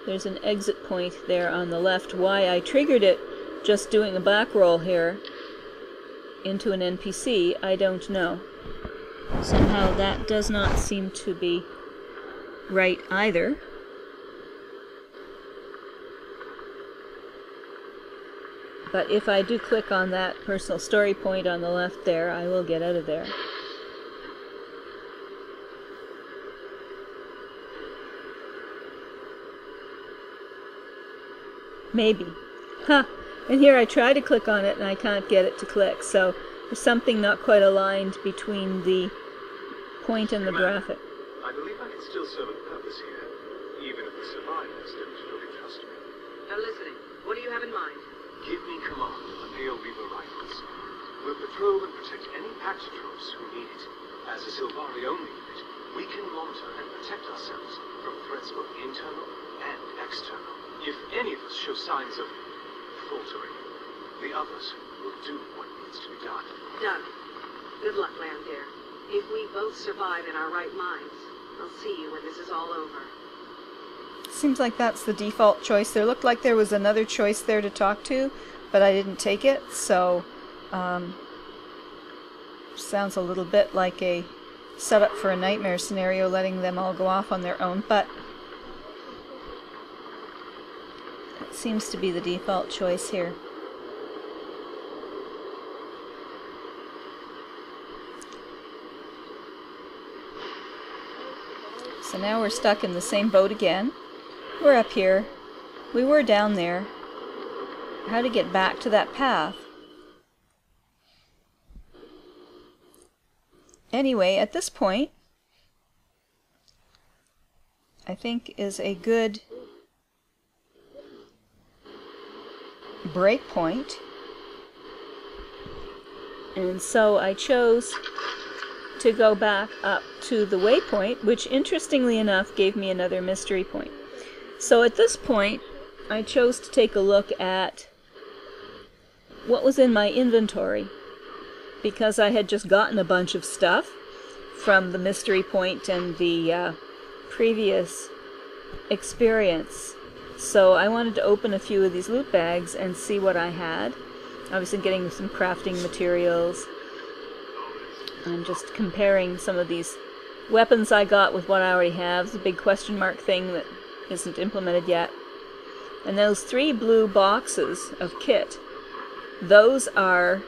There's an exit point there on the left. Why I triggered it just doing a back roll here into an NPC, I don't know. Somehow that does not seem to be right either. But if I do click on that personal story point on the left there, I will get out of there. Maybe. Huh. And here I try to click on it and I can't get it to click, so there's something not quite aligned between the point and the graphic. I believe I can still serve a purpose here, even if the survivors don't fully trust me. I'm listening. What do you have in mind? Give me command of the Pale Reaver Rifles. We'll patrol and protect any Pact troops who need it. As a Sylvari only unit, we can monitor and protect ourselves from threats both internal and external. If any of us show signs of faltering, the others will do what needs to be done. Done. Good luck, Landir. If we both survive in our right minds, I'll see you when this is all over. Seems like that's the default choice. There looked like there was another choice there to talk to, but I didn't take it, so sounds a little bit like a setup for a nightmare scenario, letting them all go off on their own, but it seems to be the default choice here. So now we're stuck in the same boat again. We're up here. We were down there. How to get back to that path? Anyway, at this point, I think is a good break point. And so I chose to go back up to the waypoint, which interestingly enough gave me another mystery point. So at this point, I chose to take a look at what was in my inventory, because I had just gotten a bunch of stuff from the mystery point and the previous experience. So I wanted to open a few of these loot bags and see what I had. Obviously getting some crafting materials. I'm just comparing some of these weapons I got with what I already have. It's a big question mark thing that isn't implemented yet. And those 3 blue boxes of kit, those are...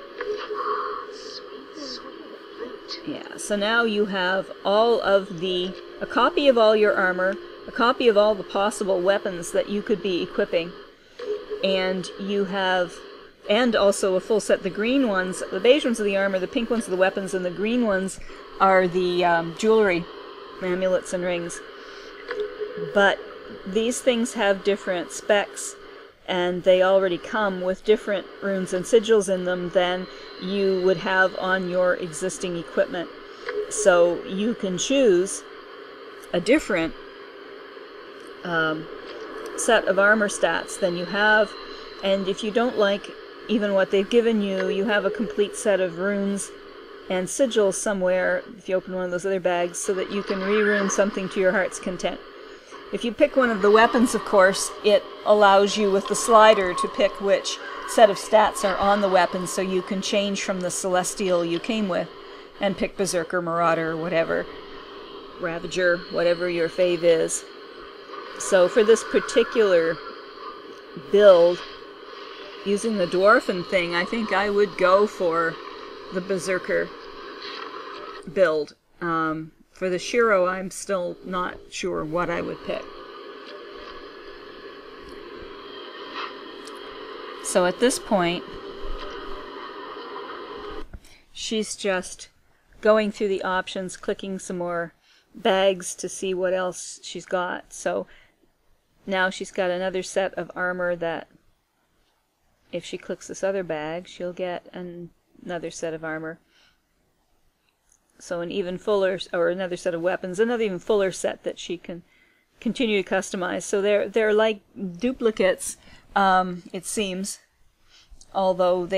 yeah, so now you have all of a copy of all your armor, a copy of all the possible weapons that you could be equipping, and you have... and also a full set. The green ones, the beige ones are the armor, the pink ones are the weapons, and the green ones are the jewelry, amulets and rings. But these things have different specs, and they already come with different runes and sigils in them than you would have on your existing equipment. So you can choose a different set of armor stats than you have, and if you don't like even what they've given you, you have a complete set of runes and sigils somewhere, if you open one of those other bags, so that you can re-rune something to your heart's content. If you pick one of the weapons, of course, it allows you with the slider to pick which set of stats are on the weapon, so you can change from the celestial you came with and pick Berserker, Marauder, whatever, Ravager, whatever your fave is. So for this particular build, using the Dwarven thing, I think I would go for the Berserker build. For the Shiro, I'm still not sure what I would pick. So at this point, she's just going through the options, clicking some more bags to see what else she's got. So now she's got another set of armor that, if she clicks this other bag, she'll get another set of armor. So an even fuller, or another set of weapons, another even fuller set that she can continue to customize. So they're like duplicates, it seems, although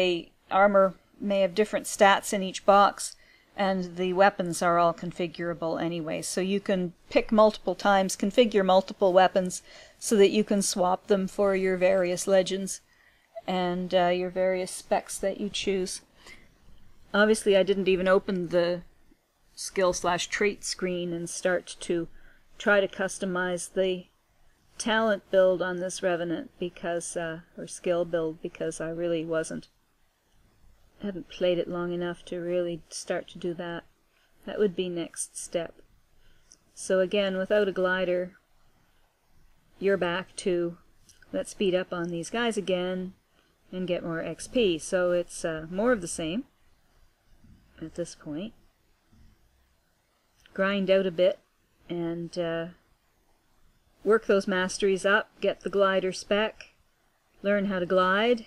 armor may have different stats in each box, and the weapons are all configurable anyway. So you can pick multiple times, configure multiple weapons, so that you can swap them for your various legends and your various specs that you choose. Obviously, I didn't even open the skill/trait screen and start to try to customize the talent build on this Revenant, because or skill build, because I really haven't played it long enough to really start to do that. That would be next step. So again, without a glider, you're back to let's speed up on these guys again and get more XP. So it's more of the same at this point. Grind out a bit and work those masteries up, get the glider spec, learn how to glide,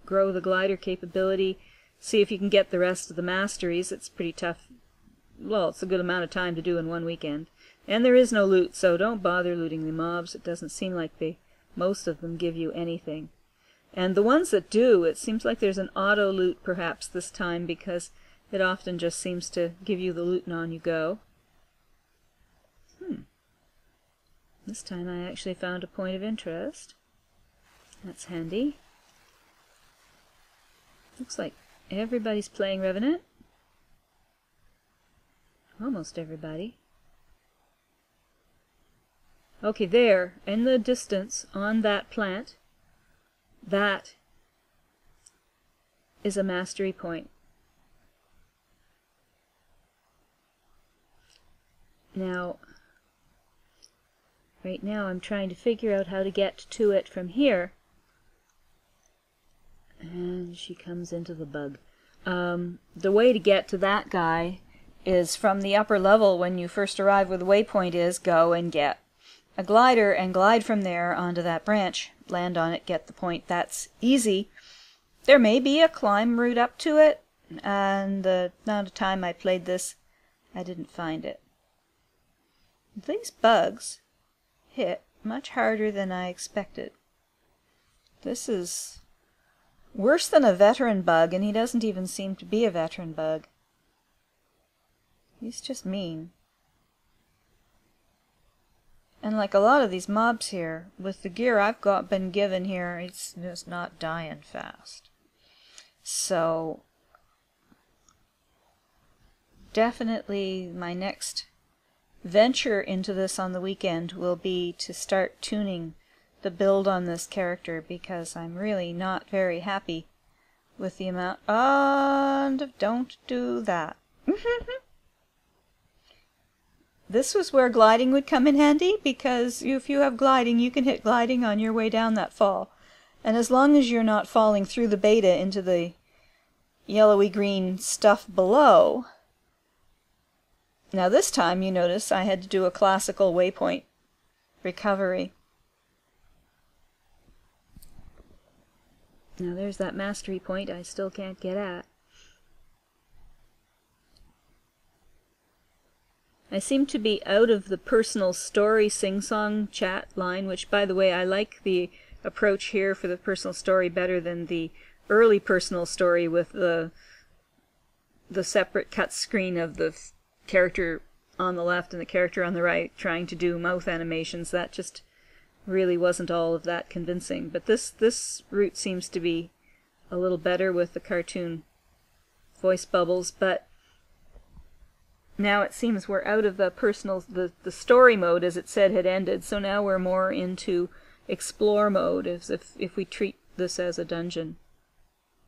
grow the glider capability, see if you can get the rest of the masteries. It's pretty tough. Well, it's a good amount of time to do in one weekend. And there is no loot, so don't bother looting the mobs. It doesn't seem like most of them give you anything. And the ones that do, it seems like there's an auto loot perhaps this time, because it often just seems to give you the loot and on you go. This time I actually found a point of interest. That's handy. Looks like everybody's playing Revenant. Almost everybody. Okay, there, in the distance, on that plant, that is a mastery point. Now, right now I'm trying to figure out how to get to it from here. And she comes into the bug. The way to get to that guy is from the upper level. When you first arrive where the waypoint is, go and get a glider and glide from there onto that branch. Land on it, get the point. That's easy. There may be a climb route up to it, and the amount of time I played this, I didn't find it. These bugs hit much harder than I expected. This is worse than a veteran bug, and he doesn't even seem to be a veteran bug. He's just mean. And like a lot of these mobs here, with the gear I've been given here, it's just not dying fast. So definitely my next venture into this on the weekend will be to start tuning the build on this character, because I'm really not very happy with the amount. And don't do that. This was where gliding would come in handy, because if you have gliding, you can hit gliding on your way down that fall. And as long as you're not falling through the beta into the yellowy green stuff below. Now this time, you notice, I had to do a classical waypoint recovery. Now there's that mastery point I still can't get at. I seem to be out of the personal story sing-song chat line, which, by the way, I like the approach here for the personal story better than the early personal story with the separate cut screen of the character on the left and the character on the right trying to do mouth animations. That just really wasn't all of that convincing. But this route seems to be a little better with the cartoon voice bubbles. But now it seems we're out of the personal, the story mode, as it said had ended. So now we're more into explore mode, as if we treat this as a dungeon,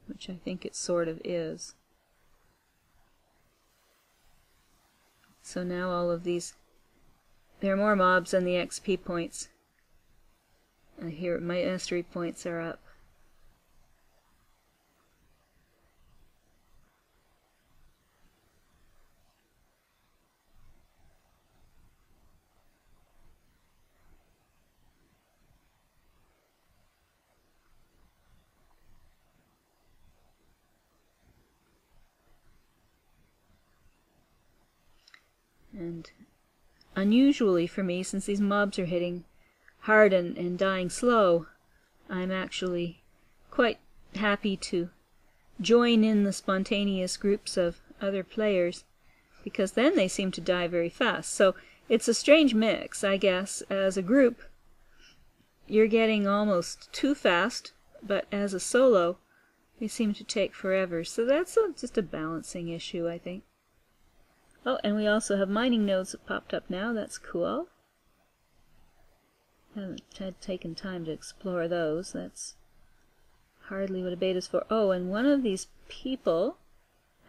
which I think it sort of is. So now all of these, there are more mobs and the XP points. Here my mastery points are up. And unusually for me, since these mobs are hitting hard and dying slow, I'm actually quite happy to join in the spontaneous groups of other players, because then they seem to die very fast. So it's a strange mix, I guess. As a group, you're getting almost too fast, but as a solo, they seem to take forever. So that's just a balancing issue, I think. Oh, and we also have mining nodes that popped up now. That's cool. Haven't taken time to explore those. That's hardly what a beta's for. Oh, and one of these people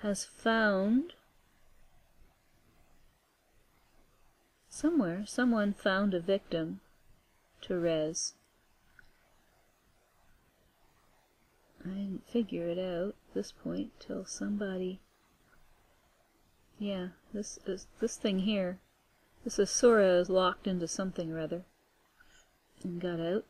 has found somewhere, someone found a victim to res. I didn't figure it out at this point till somebody... Yeah, this thing here, this Asura is locked into something or other and got out.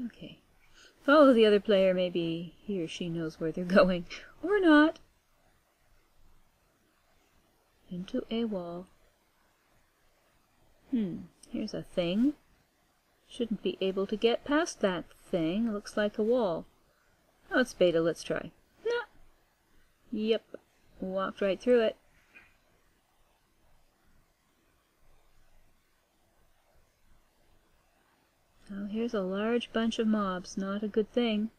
Okay. Follow the other player, maybe he or she knows where they're going. Or not. Into a wall. Here's a thing. Shouldn't be able to get past that thing. It looks like a wall. Oh, it's beta. Let's try. No. Yep. Walked right through it. Oh, here's a large bunch of mobs. Not a good thing.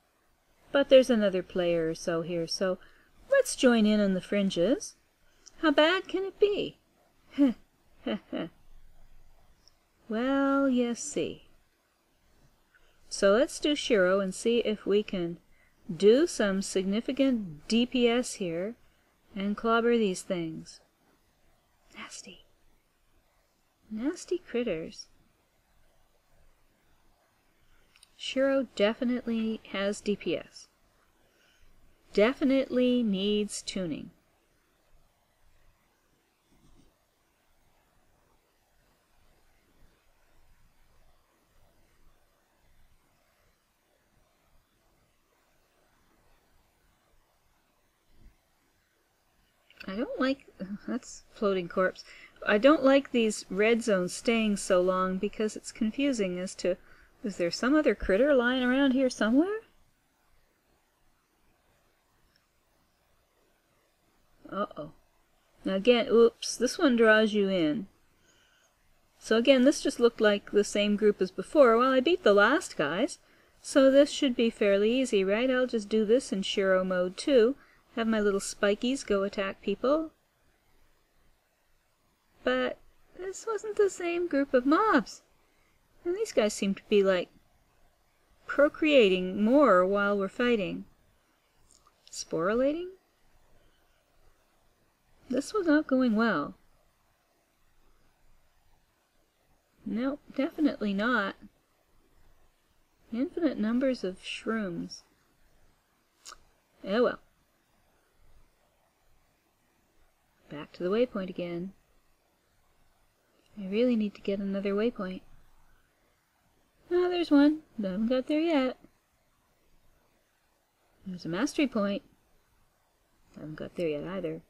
But there's another player or so here, so let's join in on the fringes. How bad can it be? Heh, heh, heh. Well, you see. So let's do Shiro and see if we can do some significant DPS here and clobber these things. Nasty. Nasty critters. Shiro definitely has DPS. Definitely needs tuning. I don't like... That's floating corpse. I don't like these red zones staying so long because it's confusing as to... Is there some other critter lying around here somewhere? Uh-oh. Now again, oops, this one draws you in. So again, this just looked like the same group as before. Well, I beat the last guys, so this should be fairly easy, right? I'll just do this in Shiro mode too. Have my little spikies go attack people. But this wasn't the same group of mobs. And these guys seem to be like procreating more while we're fighting. Sporulating? This was not going well. Nope, definitely not. Infinite numbers of shrooms. Oh well. Back to the waypoint again. I really need to get another waypoint. Oh, there's one. I haven't got there yet. There's a mastery point. I haven't got there yet either.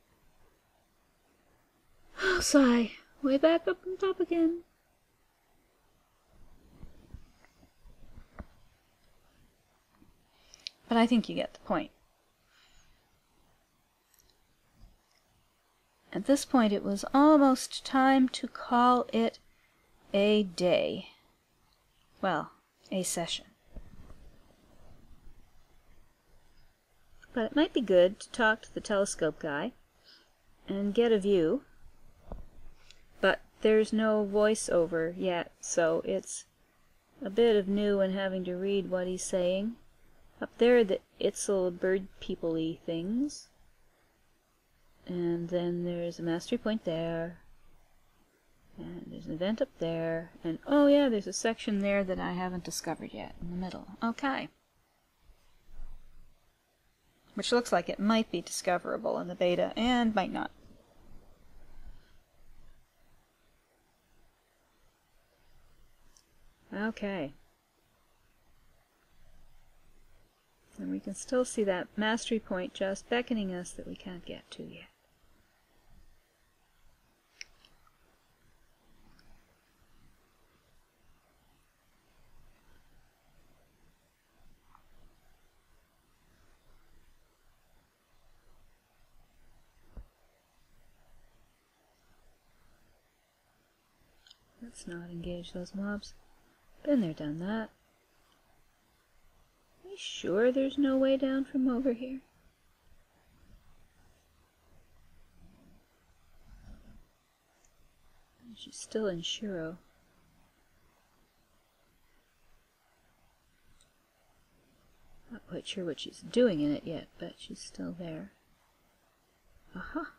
Oh, sigh. Way back up on top again. But I think you get the point. At this point, it was almost time to call it a day. Well, a session. But it might be good to talk to the telescope guy and get a view. But there's no voiceover yet, so it's a bit of new and having to read what he's saying. Up there are the Itzel bird people-y things. And then there's a mastery point there. And there's an event up there. And oh yeah, there's a section there that I haven't discovered yet in the middle. Okay. Which looks like it might be discoverable in the beta and might not. Okay. And we can still see that mastery point just beckoning us that we can't get to yet. Let's not engage those mobs. Been there, done that. Are you sure there's no way down from over here? She's still in Shiro. Not quite sure what she's doing in it yet, but she's still there. Aha!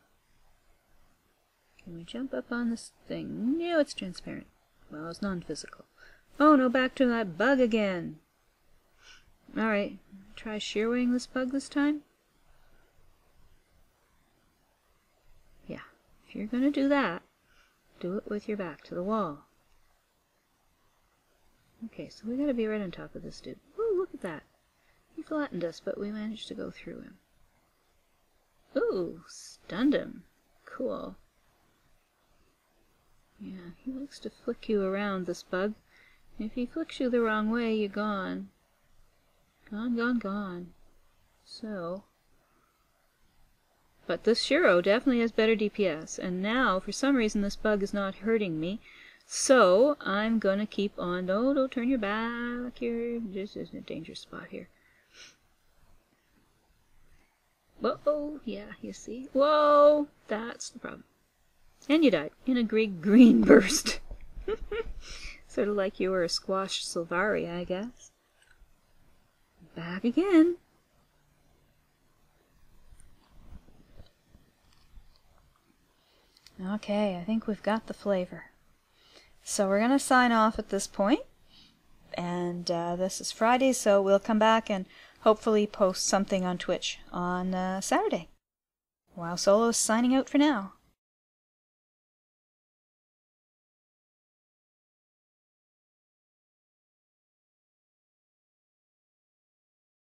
Can we jump up on this thing? No, it's transparent. Well, it's non-physical. Oh no, back to that bug again! Alright, try shearwing this bug this time? Yeah, if you're gonna do that, do it with your back to the wall. Okay, so we gotta be right on top of this dude. Ooh, look at that! He flattened us, but we managed to go through him. Ooh, stunned him. Cool. Yeah, he likes to flick you around, this bug. If he flicks you the wrong way, you're gone. Gone, gone, gone. So... But this Shiro definitely has better DPS, and now, for some reason, this bug is not hurting me. So, I'm gonna keep on... No, don't turn your back here. This is a dangerous spot here. Whoa, yeah, you see? Whoa! That's the problem. And you died in a green burst. Sort of like you were a squashed Sylvari, I guess. Back again. Okay, I think we've got the flavor. So we're going to sign off at this point. And this is Friday, so we'll come back and hopefully post something on Twitch on Saturday. WoW Soloist signing out for now.